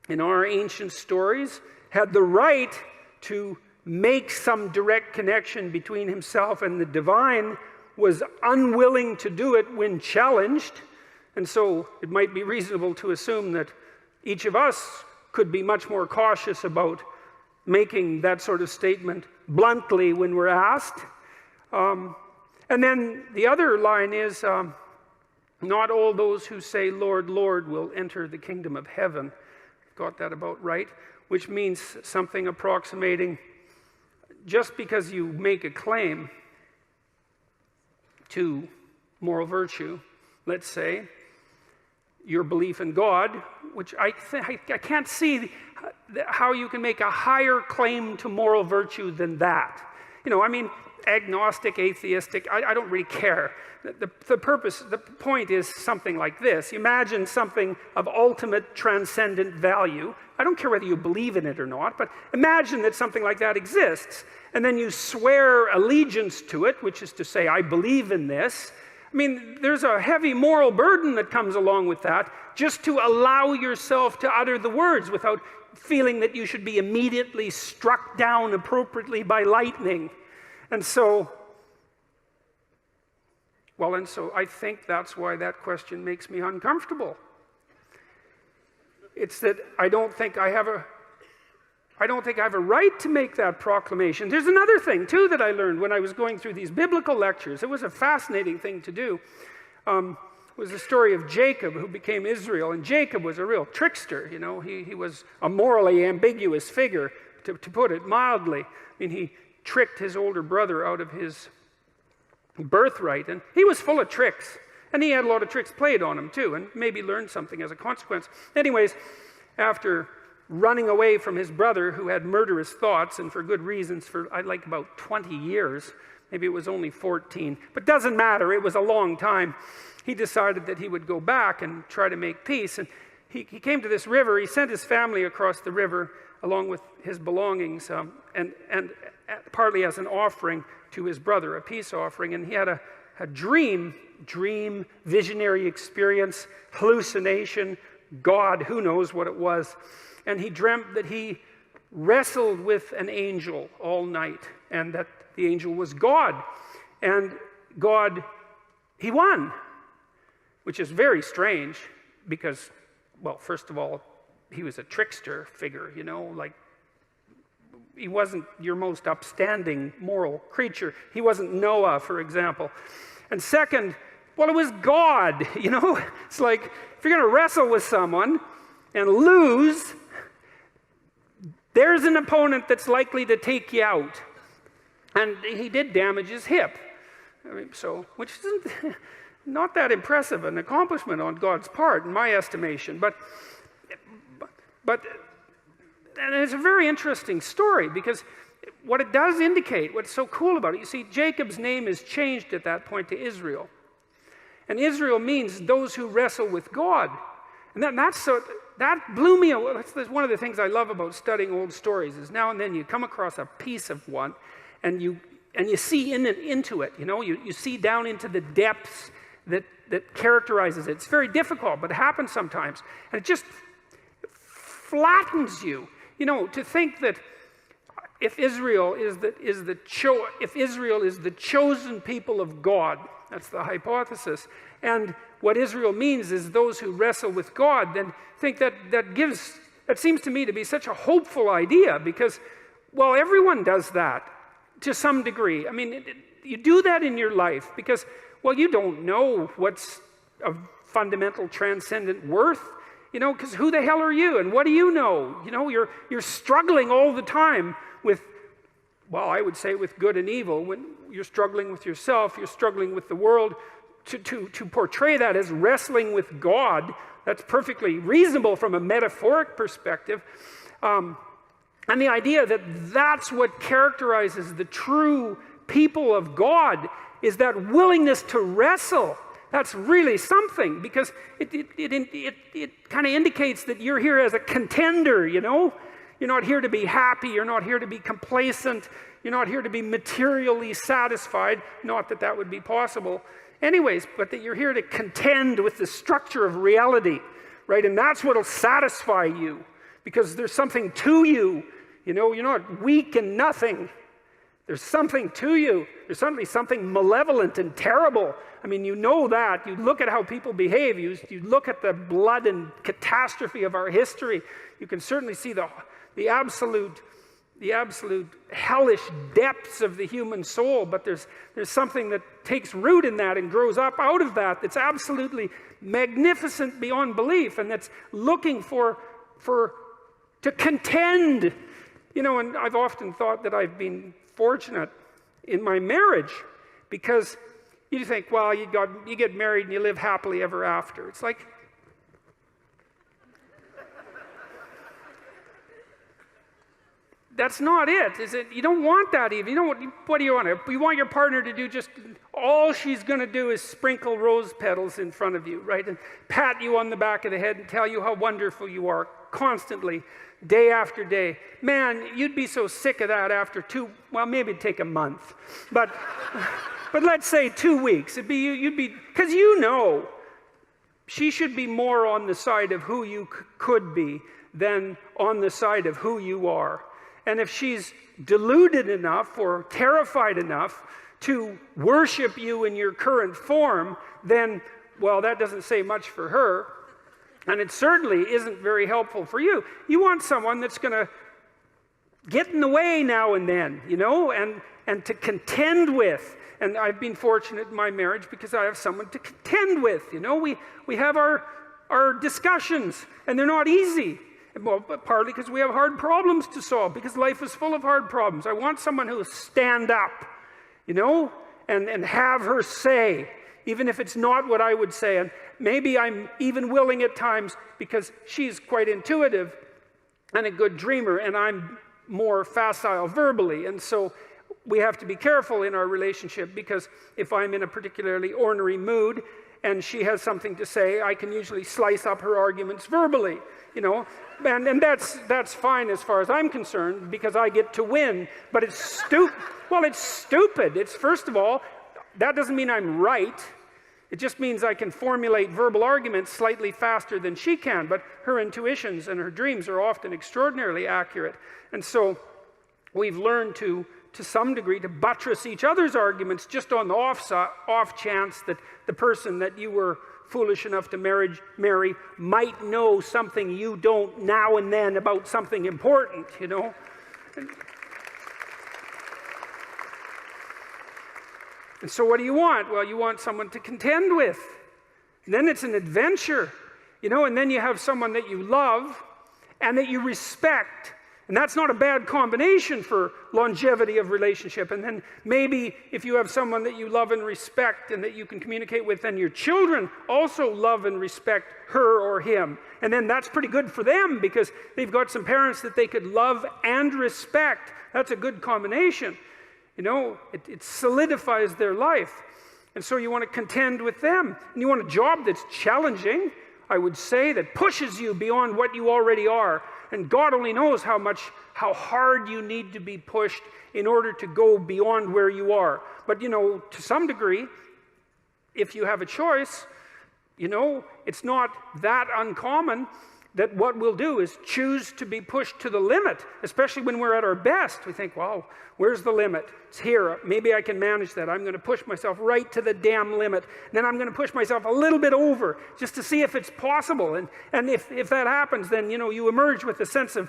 S1: in our ancient stories, had the right to make some direct connection between himself and the divine was unwilling to do it when challenged. And so it might be reasonable to assume that each of us could be much more cautious about making that sort of statement bluntly when we're asked. And then the other line is, not all those who say, Lord, Lord, will enter the kingdom of heaven. Got that about right? Which means something approximating, just because you make a claim to moral virtue, let's say, your belief in God, which I can't see how you can make a higher claim to moral virtue than that. You know, I mean, agnostic, atheistic, I don't really care. The point is something like this. Imagine something of ultimate transcendent value. I don't care whether you believe in it or not, but imagine that something like that exists. And then you swear allegiance to it, which is to say, I believe in this. I mean, there's a heavy moral burden that comes along with that, just to allow yourself to utter the words without feeling that you should be immediately struck down appropriately by lightning. And so I think that's why that question makes me uncomfortable. It's that I don't think I have a right to make that proclamation. There's another thing, too, that I learned when I was going through these biblical lectures. It was a fascinating thing to do. It was the story of Jacob, who became Israel. And Jacob was a real trickster, you know. He was a morally ambiguous figure, to put it mildly. I mean, he tricked his older brother out of his birthright. And he was full of tricks. And he had a lot of tricks played on him, too, and maybe learned something as a consequence. Anyways, after running away from his brother, who had murderous thoughts, and for good reasons, for like about 20 years. Maybe it was only 14. But doesn't matter, it was a long time. He decided that he would go back and try to make peace. And he came to this river. He sent his family across the river along with his belongings, and partly as an offering to his brother, a peace offering. And he had a dream, visionary experience, hallucination, God, who knows what it was. And he dreamt that he wrestled with an angel all night, and that the angel was God. And God, he won, which is very strange because, well, first of all, he was a trickster figure, you know, like he wasn't your most upstanding moral creature. He wasn't Noah, for example. And second, well, it was God, you know. It's like, if you're going to wrestle with someone and lose, there's an opponent that's likely to take you out. And he did damage his hip. I mean, which isn't not that impressive an accomplishment on God's part, in my estimation. But and it's a very interesting story, because what it does indicate, what's so cool about it, you see, Jacob's name is changed at that point to Israel. And Israel means those who wrestle with God. And that blew me away. That's one of the things I love about studying old stories, is now and then you come across a piece of one, and you see into it. You know, you see down into the depths that characterizes it. It's very difficult, but it happens sometimes, and it just flattens you. You know, to think that if Israel is the chosen people of God, that's the hypothesis, and what Israel means is those who wrestle with God, then think that seems to me to be such a hopeful idea, because, well, everyone does that to some degree. I mean, you do that in your life because, well, you don't know what's of fundamental transcendent worth, you know, because who the hell are you and what do you know? You know, you're struggling all the time with, well, I would say with good and evil. When you're struggling with yourself, you're struggling with the world. To portray that as wrestling with God, that's perfectly reasonable from a metaphoric perspective. And the idea that that's what characterizes the true people of God is that willingness to wrestle, That's really something, because it kind of indicates that you're here as a contender, you know? You're not here to be happy. You're not here to be complacent. You're not here to be materially satisfied. Not that that would be possible anyways, but that you're here to contend with the structure of reality, right? And that's what will satisfy you, because there's something to you. You know, you're not weak and nothing. There's something to you. There's certainly something malevolent and terrible. I mean, you know that. You look at how people behave. You look at the blood and catastrophe of our history. You can certainly see the absolute hellish depths of the human soul. But there's something that takes root in that and grows up out of that that's absolutely magnificent beyond belief, and that's looking to contend. You know, and I've often thought that I've been fortunate in my marriage, because you think, well, you get married and you live happily ever after. It's like, that's not it, is it? You don't want that even. What do you want? You want your partner to do just all she's going to do is sprinkle rose petals in front of you, right? And pat you on the back of the head and tell you how wonderful you are constantly, day after day. Man, you'd be so sick of that after maybe it'd take a month. But let's say 2 weeks. You'd be, because you know, she should be more on the side of who you could be than on the side of who you are. And if she's deluded enough or terrified enough to worship you in your current form, then, well, that doesn't say much for her. And it certainly isn't very helpful for you. You want someone that's going to get in the way now and then, you know, and to contend with. And I've been fortunate in my marriage because I have someone to contend with. You know, we have our discussions, and they're not easy. Well, partly because we have hard problems to solve, because life is full of hard problems. I want someone who will stand up, you know, and have her say, even if it's not what I would say. And maybe I'm even willing at times, because she's quite intuitive and a good dreamer, and I'm more facile verbally. And so we have to be careful in our relationship, because if I'm in a particularly ornery mood and she has something to say, I can usually slice up her arguments verbally, you know. And that's fine as far as I'm concerned, because I get to win. But it's stupid. Well, it's stupid. It's, first of all, that doesn't mean I'm right. It just means I can formulate verbal arguments slightly faster than she can. But her intuitions and her dreams are often extraordinarily accurate. And so we've learned to some degree, to buttress each other's arguments just on the off chance that the person that you were foolish enough to marry might know something you don't now and then about something important, you know. And so what do you want? Well, you want someone to contend with. And then it's an adventure, you know, and then you have someone that you love and that you respect. And that's not a bad combination for longevity of relationship. And then maybe if you have someone that you love and respect and that you can communicate with, then your children also love and respect her or him. And then that's pretty good for them, because they've got some parents that they could love and respect. That's a good combination. You know, it solidifies their life. And so you want to contend with them. And you want a job that's challenging, I would say, that pushes you beyond what you already are. And God only knows how hard you need to be pushed in order to go beyond where you are. But, you know, to some degree, if you have a choice, you know, it's not that uncommon that what we'll do is choose to be pushed to the limit, especially when we're at our best. We think, well, where's the limit? It's here. Maybe I can manage that. I'm going to push myself right to the damn limit. Then I'm going to push myself a little bit over just to see if it's possible. And if that happens, then, you know, you emerge with a sense of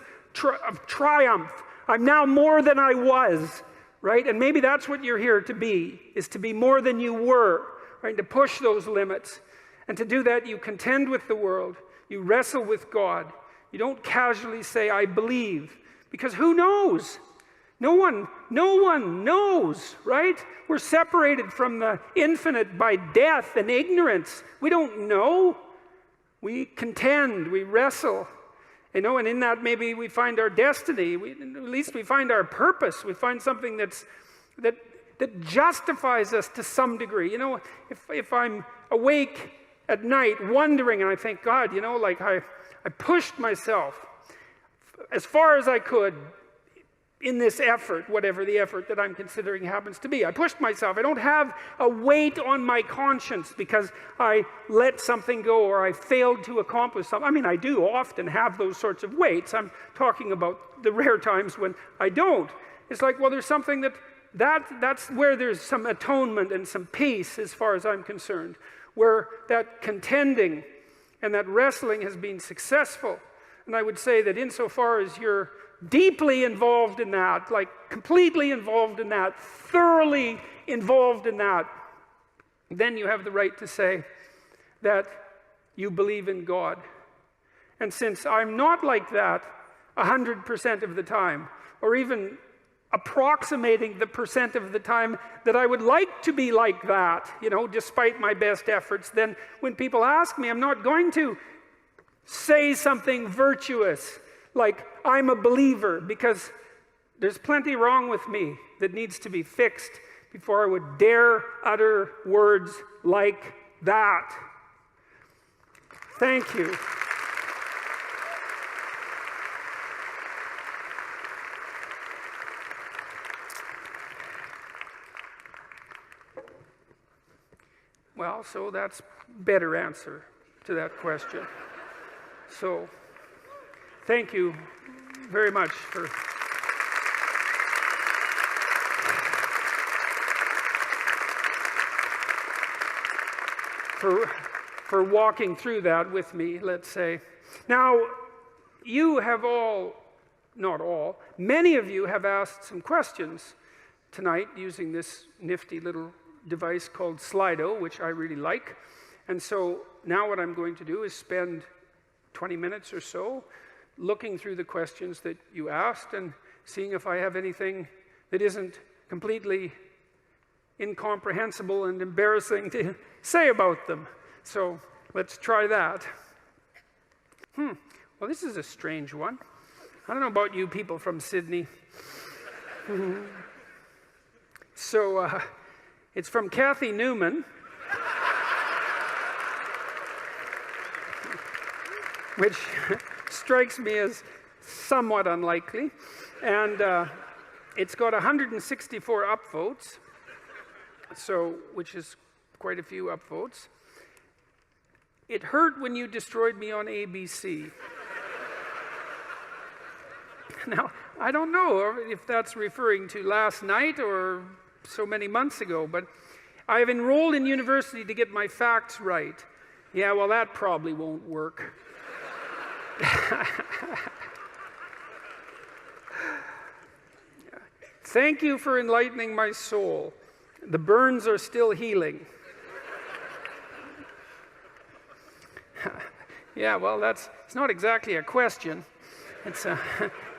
S1: triumph. I'm now more than I was, right? And maybe that's what you're here to be, is to be more than you were, right? To push those limits. And to do that, you contend with the world. You wrestle with God. You don't casually say, I believe, because who knows? No one knows, right? We're separated from the infinite by death and ignorance. We don't know. We contend, we wrestle. You know, and in that maybe we find our destiny. At least we find our purpose. We find something that that justifies us to some degree. You know, if I'm awake at night wondering and I think, God, you know, like I pushed myself as far as I could in this effort, whatever the effort that I'm considering happens to be. I pushed myself. I don't have a weight on my conscience because I let something go or I failed to accomplish something. I mean, I do often have those sorts of weights. I'm talking about the rare times when I don't. It's like, well, there's something that's where there's some atonement and some peace as far as I'm concerned, where that contending and that wrestling has been successful. And I would say that insofar as you're deeply involved in that, like completely involved in that, thoroughly involved in that, then you have the right to say that you believe in God. And since I'm not like that 100% of the time, or even approximating the percent of the time that I would like to be like that, you know, despite my best efforts, then when people ask me, I'm not going to say something virtuous like I'm a believer, because there's plenty wrong with me that needs to be fixed before I would dare utter words like that. Thank you. Well, so that's a better answer to that question. So, thank you very much for walking through that with me, let's say. Now, you have all, not all, many of you have asked some questions tonight using this nifty little device called Slido, which I really like. And so now what I'm going to do is spend 20 minutes or so looking through the questions that you asked and seeing if I have anything that isn't completely incomprehensible and embarrassing to say about them. So let's try that. Well, this is a strange one. I don't know about you people from Sydney. So it's from Kathy Newman, which strikes me as somewhat unlikely. And it's got 164 upvotes, so which is quite a few upvotes. It hurt when you destroyed me on ABC. Now, I don't know if that's referring to last night or so many months ago, but I have enrolled in university to get my facts right. Yeah, well, that probably won't work. Thank you for enlightening my soul. The burns are still healing. Yeah, well, it's not exactly a question.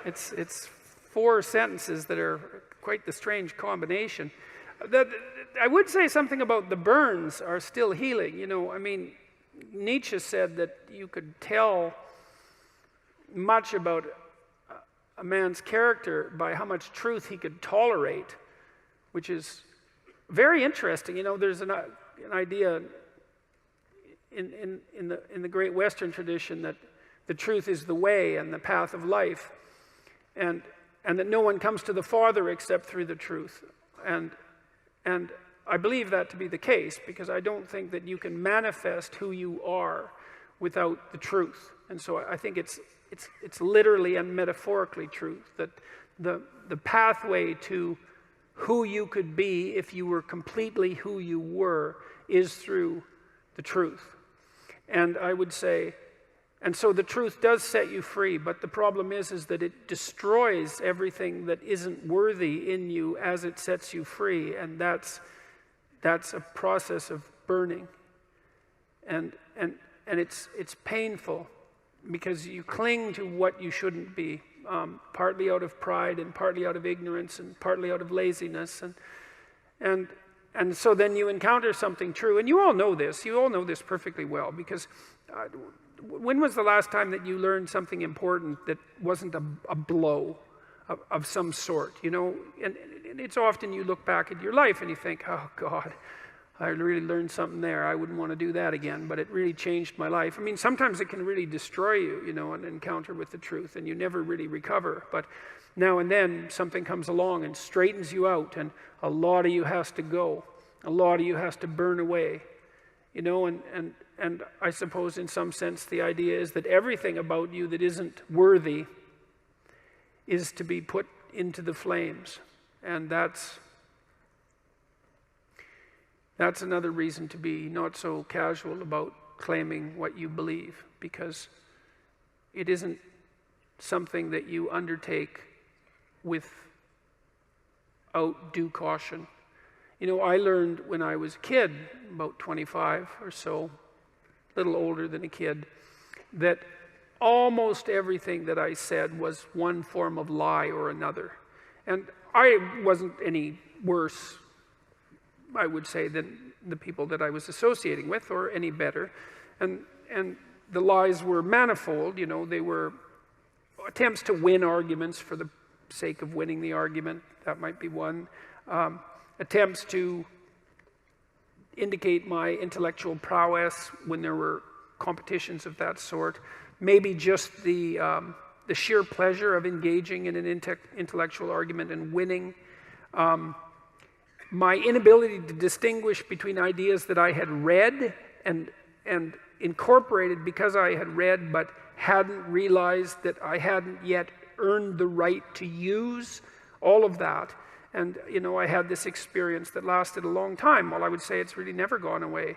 S1: It's four sentences that are quite the strange combination. I would say something about the burns are still healing. You know, I mean, Nietzsche said that you could tell much about a man's character by how much truth he could tolerate, which is very interesting. You know, there's an idea in the great Western tradition that the truth is the way and the path of life, and that no one comes to the Father except through the truth. And I believe that to be the case, because I don't think that you can manifest who you are without the truth. And so I think it's literally and metaphorically truth, that the pathway to who you could be if you were completely who you were is through the truth. And I would say, and so the truth does set you free, but the problem is that it destroys everything that isn't worthy in you as it sets you free, and that's a process of burning. And it's painful, because you cling to what you shouldn't be, partly out of pride and partly out of ignorance and partly out of laziness, and so then you encounter something true, and you all know this perfectly well, because when was the last time that you learned something important that wasn't a blow of some sort, you know? And it's often you look back at your life and you think, oh God, I really learned something there. I wouldn't want to do that again, but it really changed my life. I mean, sometimes it can really destroy you, you know, an encounter with the truth, and you never really recover. But now and then something comes along and straightens you out, and a lot of you has to go. A lot of you has to burn away, you know, and I suppose in some sense the idea is that everything about you that isn't worthy is to be put into the flames. And that's another reason to be not so casual about claiming what you believe, because it isn't something that you undertake without due caution. You know, I learned when I was a kid, about 25 or so, a little older than a kid, that almost everything that I said was one form of lie or another. And I wasn't any worse, I would say, than the people that I was associating with, or any better. And the lies were manifold, you know. They were attempts to win arguments for the sake of winning the argument. That might be one. Attempts to indicate my intellectual prowess when there were competitions of that sort. Maybe just the sheer pleasure of engaging in an intellectual argument and winning. My inability to distinguish between ideas that I had read and incorporated because I had read but hadn't realized that I hadn't yet earned the right to use, all of that. And, you know, I had this experience that lasted a long time. Well, I would say it's really never gone away.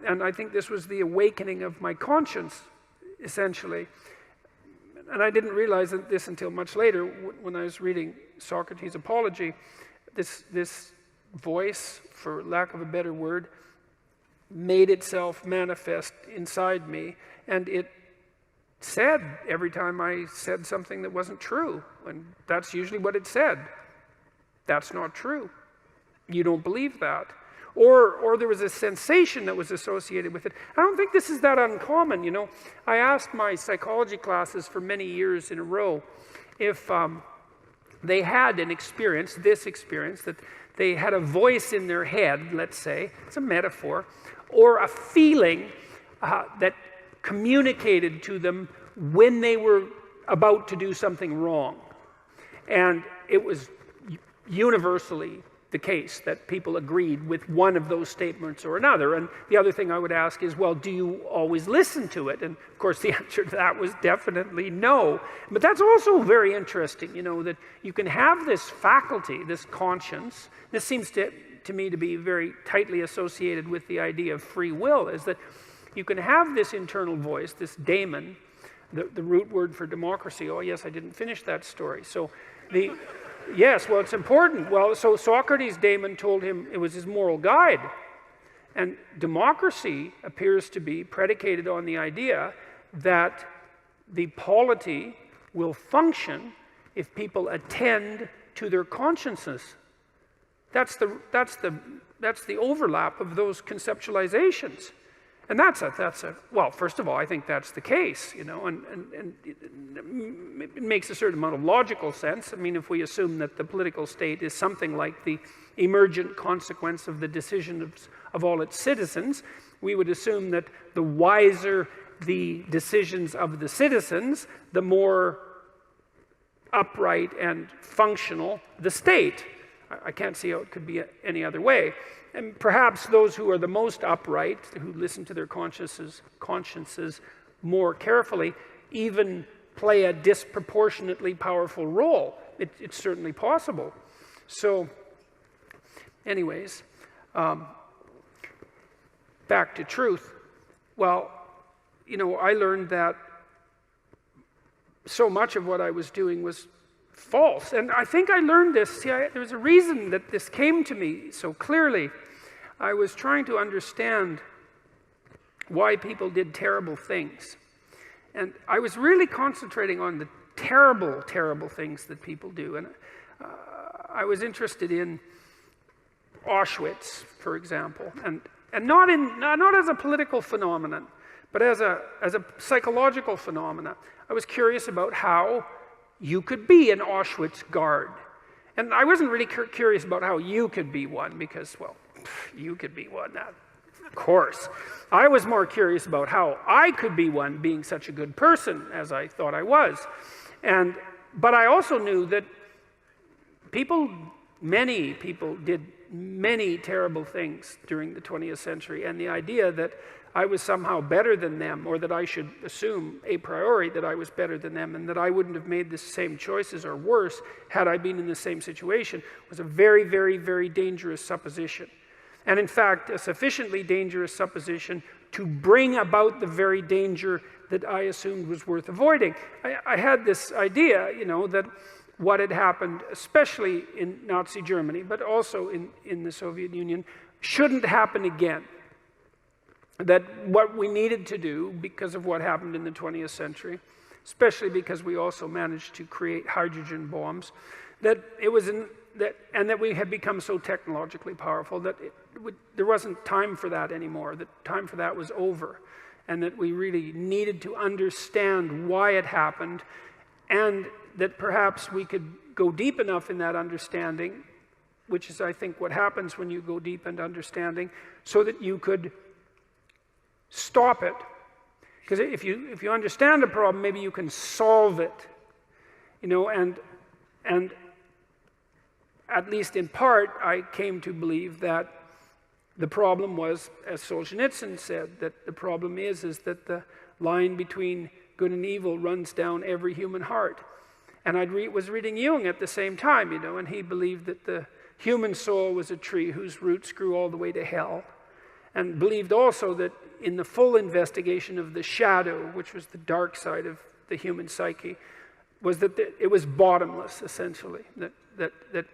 S1: And I think this was the awakening of my conscience, essentially. And I didn't realize this until much later when I was reading Socrates' Apology. This voice, for lack of a better word, made itself manifest inside me, and it said every time I said something that wasn't true, and that's usually what it said. That's not true. You don't believe that. Or there was a sensation that was associated with it. I don't think this is that uncommon, you know. I asked my psychology classes for many years in a row if they had an experience, that they had a voice in their head, let's say, it's a metaphor, or a feeling that communicated to them when they were about to do something wrong. And it was universally the case that people agreed with one of those statements or another. And the other thing I would ask is, well, do you always listen to it? And of course the answer to that was definitely no. But that's also very interesting, you know, that you can have this faculty, this conscience. This seems to me to be very tightly associated with the idea of free will, is that you can have this internal voice, this daemon, the root word for democracy. Oh yes, I didn't finish that story. So yes, well, it's important. Well, so Socrates' daemon told him it was his moral guide. And democracy appears to be predicated on the idea that the polity will function if people attend to their consciences. That's the overlap of those conceptualizations. And well, first of all, I think that's the case, you know, and it makes a certain amount of logical sense. I mean, if we assume that the political state is something like the emergent consequence of the decisions of all its citizens, we would assume that the wiser the decisions of the citizens, the more upright and functional the state. I can't see how it could be any other way. And perhaps those who are the most upright, who listen to their consciences more carefully, even play a disproportionately powerful role. It's certainly possible. So, anyways, back to truth. Well, you know, I learned that so much of what I was doing was false. And I think I learned this. See, there's a reason that this came to me so clearly. I was trying to understand why people did terrible things. And I was really concentrating on the terrible, terrible things that people do. And I was interested in Auschwitz, for example, and not as a political phenomenon, but as a psychological phenomenon. I was curious about how you could be an Auschwitz guard And I wasn't really curious about how you could be one, because, well, you could be one, of course. I was more curious about how I could be one, being such a good person as I thought I was. But I also knew that many people did many terrible things during the 20th century, and the idea that I was somehow better than them, or that I should assume a priori that I was better than them, and that I wouldn't have made the same choices or worse had I been in the same situation, was a very, very, very dangerous supposition. And in fact, a sufficiently dangerous supposition to bring about the very danger that I assumed was worth avoiding. I had this idea, that what had happened, especially in Nazi Germany, but also in the Soviet Union, shouldn't happen again. That what we needed to do, because of what happened in the 20th century, especially because we also managed to create hydrogen bombs, that we had become so technologically powerful that there wasn't time for that anymore, that time for that was over, and that we really needed to understand why it happened, and that perhaps we could go deep enough in that understanding, which is, I think, what happens when you go deep into understanding, so that you could stop it. Because if you understand a problem, maybe you can solve it, and at least in part, I came to believe that the problem was, as Solzhenitsyn said, that the problem is that the line between good and evil runs down every human heart. And I was reading Jung at the same time, and he believed that the human soul was a tree whose roots grew all the way to hell, and believed also that in the full investigation of the shadow, which was the dark side of the human psyche, was that it was bottomless, essentially, that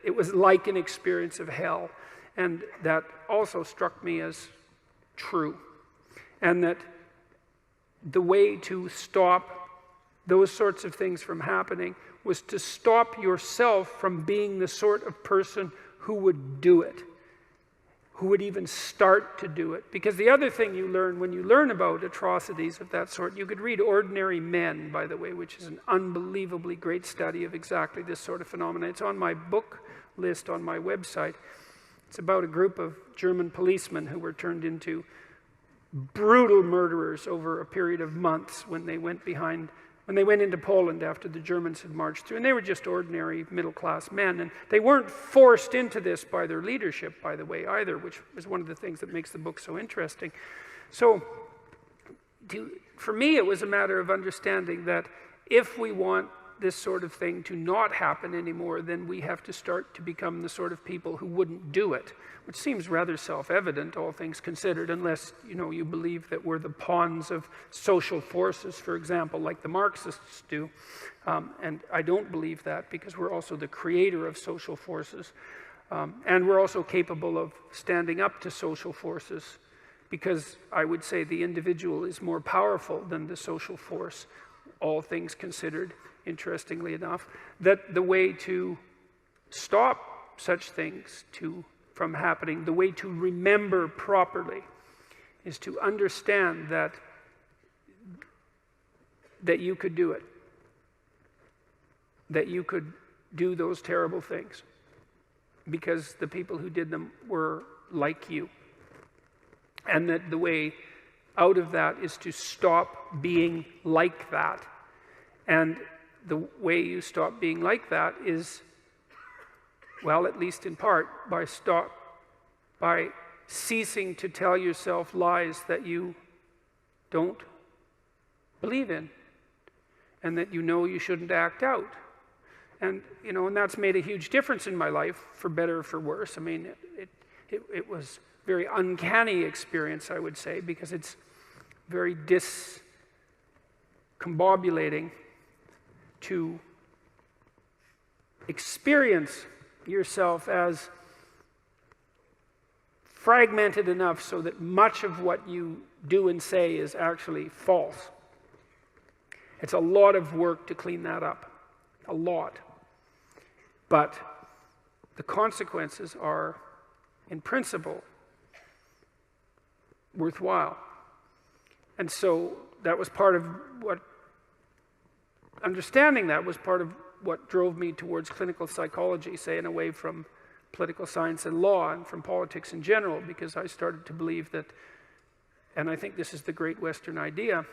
S1: it was like an experience of hell. And that also struck me as true. And that the way to stop those sorts of things from happening was to stop yourself from being the sort of person who would do it, who would even start to do it. Because the other thing you learn when you learn about atrocities of that sort, you could read Ordinary Men, by the way, which is an unbelievably great study of exactly this sort of phenomenon. It's on my book list on my website. It's about a group of German policemen who were turned into brutal murderers over a period of months when they went into Poland after the Germans had marched through. And they were just ordinary middle-class men. And they weren't forced into this by their leadership, by the way, either, which is one of the things that makes the book so interesting. So for me, it was a matter of understanding that if we want this sort of thing to not happen anymore, then we have to start to become the sort of people who wouldn't do it, which seems rather self-evident, all things considered, unless you believe that we're the pawns of social forces, for example, like the Marxists do. And I don't believe that, because we're also the creator of social forces. And we're also capable of standing up to social forces, because I would say the individual is more powerful than the social force, all things considered. Interestingly enough, that the way to stop such things from happening, the way to remember properly, is to understand that you could do it, that you could do those terrible things, because the people who did them were like you, and that the way out of that is to stop being like that. And the way you stop being like that is, well, at least in part, by ceasing to tell yourself lies that you don't believe in, and that you shouldn't act out. And and that's made a huge difference in my life, for better or for worse. I mean, it was a very uncanny experience, I would say, because it's very discombobulating to experience yourself as fragmented enough so that much of what you do and say is actually false. It's a lot of work to clean that up, a lot. But the consequences are, in principle, worthwhile. And so that was part of what understanding that was part of what drove me towards clinical psychology, say, and away from political science and law and from politics in general, because I started to believe that, and I think this is the great Western idea,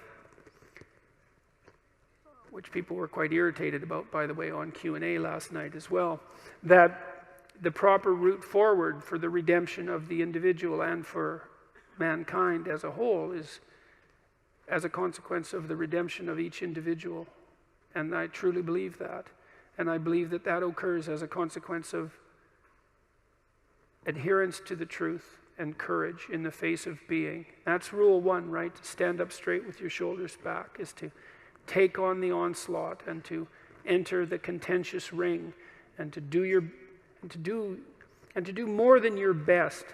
S1: which people were quite irritated about, by the way, on Q&A last night as well, that the proper route forward for the redemption of the individual and for mankind as a whole is as a consequence of the redemption of each individual. And I truly believe that. And I believe that that occurs as a consequence of adherence to the truth and courage in the face of being. That's rule one, right? To stand up straight with your shoulders back, is to take on the onslaught and to enter the contentious ring and to do more than your best,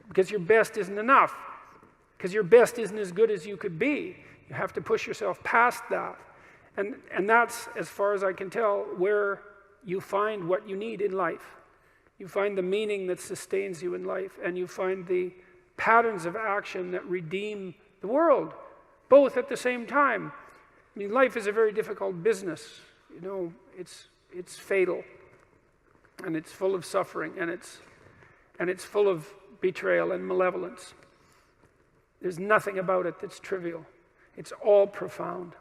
S1: because your best isn't enough, because your best isn't as good as you could be. You have to push yourself past that. And that's, as far as I can tell, where you find what you need in life. You find the meaning that sustains you in life, and you find the patterns of action that redeem the world, both at the same time. I mean, life is a very difficult business. You know, it's fatal, and it's full of suffering, and it's full of betrayal and malevolence. There's nothing about it that's trivial. It's all profound.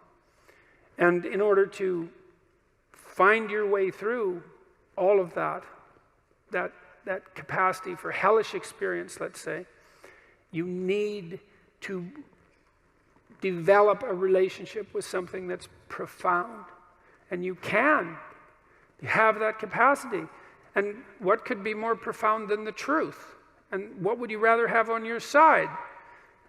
S1: And in order to find your way through all of that capacity for hellish experience, let's say, you need to develop a relationship with something that's profound. And you can. You have that capacity. And what could be more profound than the truth? And what would you rather have on your side?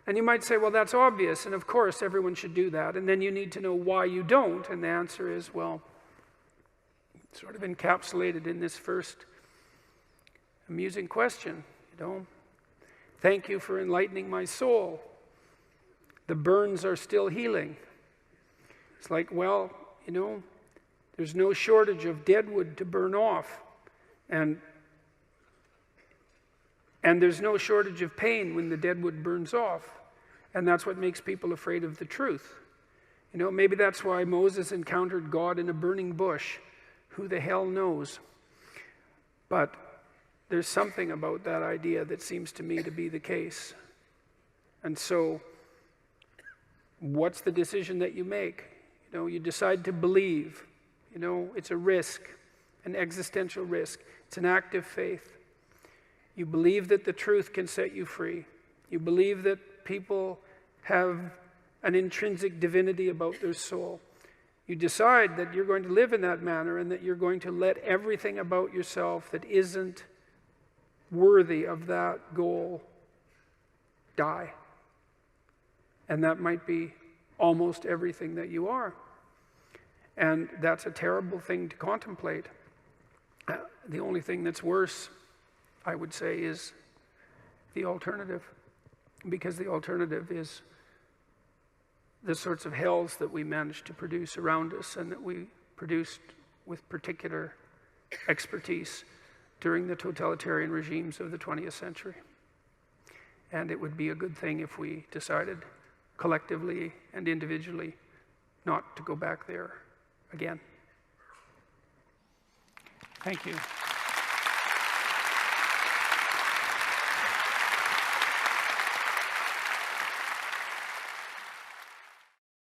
S1: And you might say, well, that's obvious, and of course everyone should do that. And then you need to know why you don't. And the answer is, well, sort of encapsulated in this first amusing question, you know. Thank you for enlightening my soul. The burns are still healing. It's like, well, you know, there's no shortage of dead wood to burn off. And there's no shortage of pain when the dead wood burns off. And that's what makes people afraid of the truth. You know, maybe that's why Moses encountered God in a burning bush. Who the hell knows? But there's something about that idea that seems to me to be the case. And so, what's the decision that you make? You know, you decide to believe. You know, it's a risk, an existential risk. It's an act of faith. You believe that the truth can set you free. You believe that people have an intrinsic divinity about their soul. You decide that you're going to live in that manner and that you're going to let everything about yourself that isn't worthy of that goal die. And that might be almost everything that you are. And that's a terrible thing to contemplate. The only thing that's worse, I would say, is the alternative, because the alternative is the sorts of hells that we managed to produce around us and that we produced with particular expertise during the totalitarian regimes of the 20th century. And it would be a good thing if we decided collectively and individually not to go back there again. Thank you.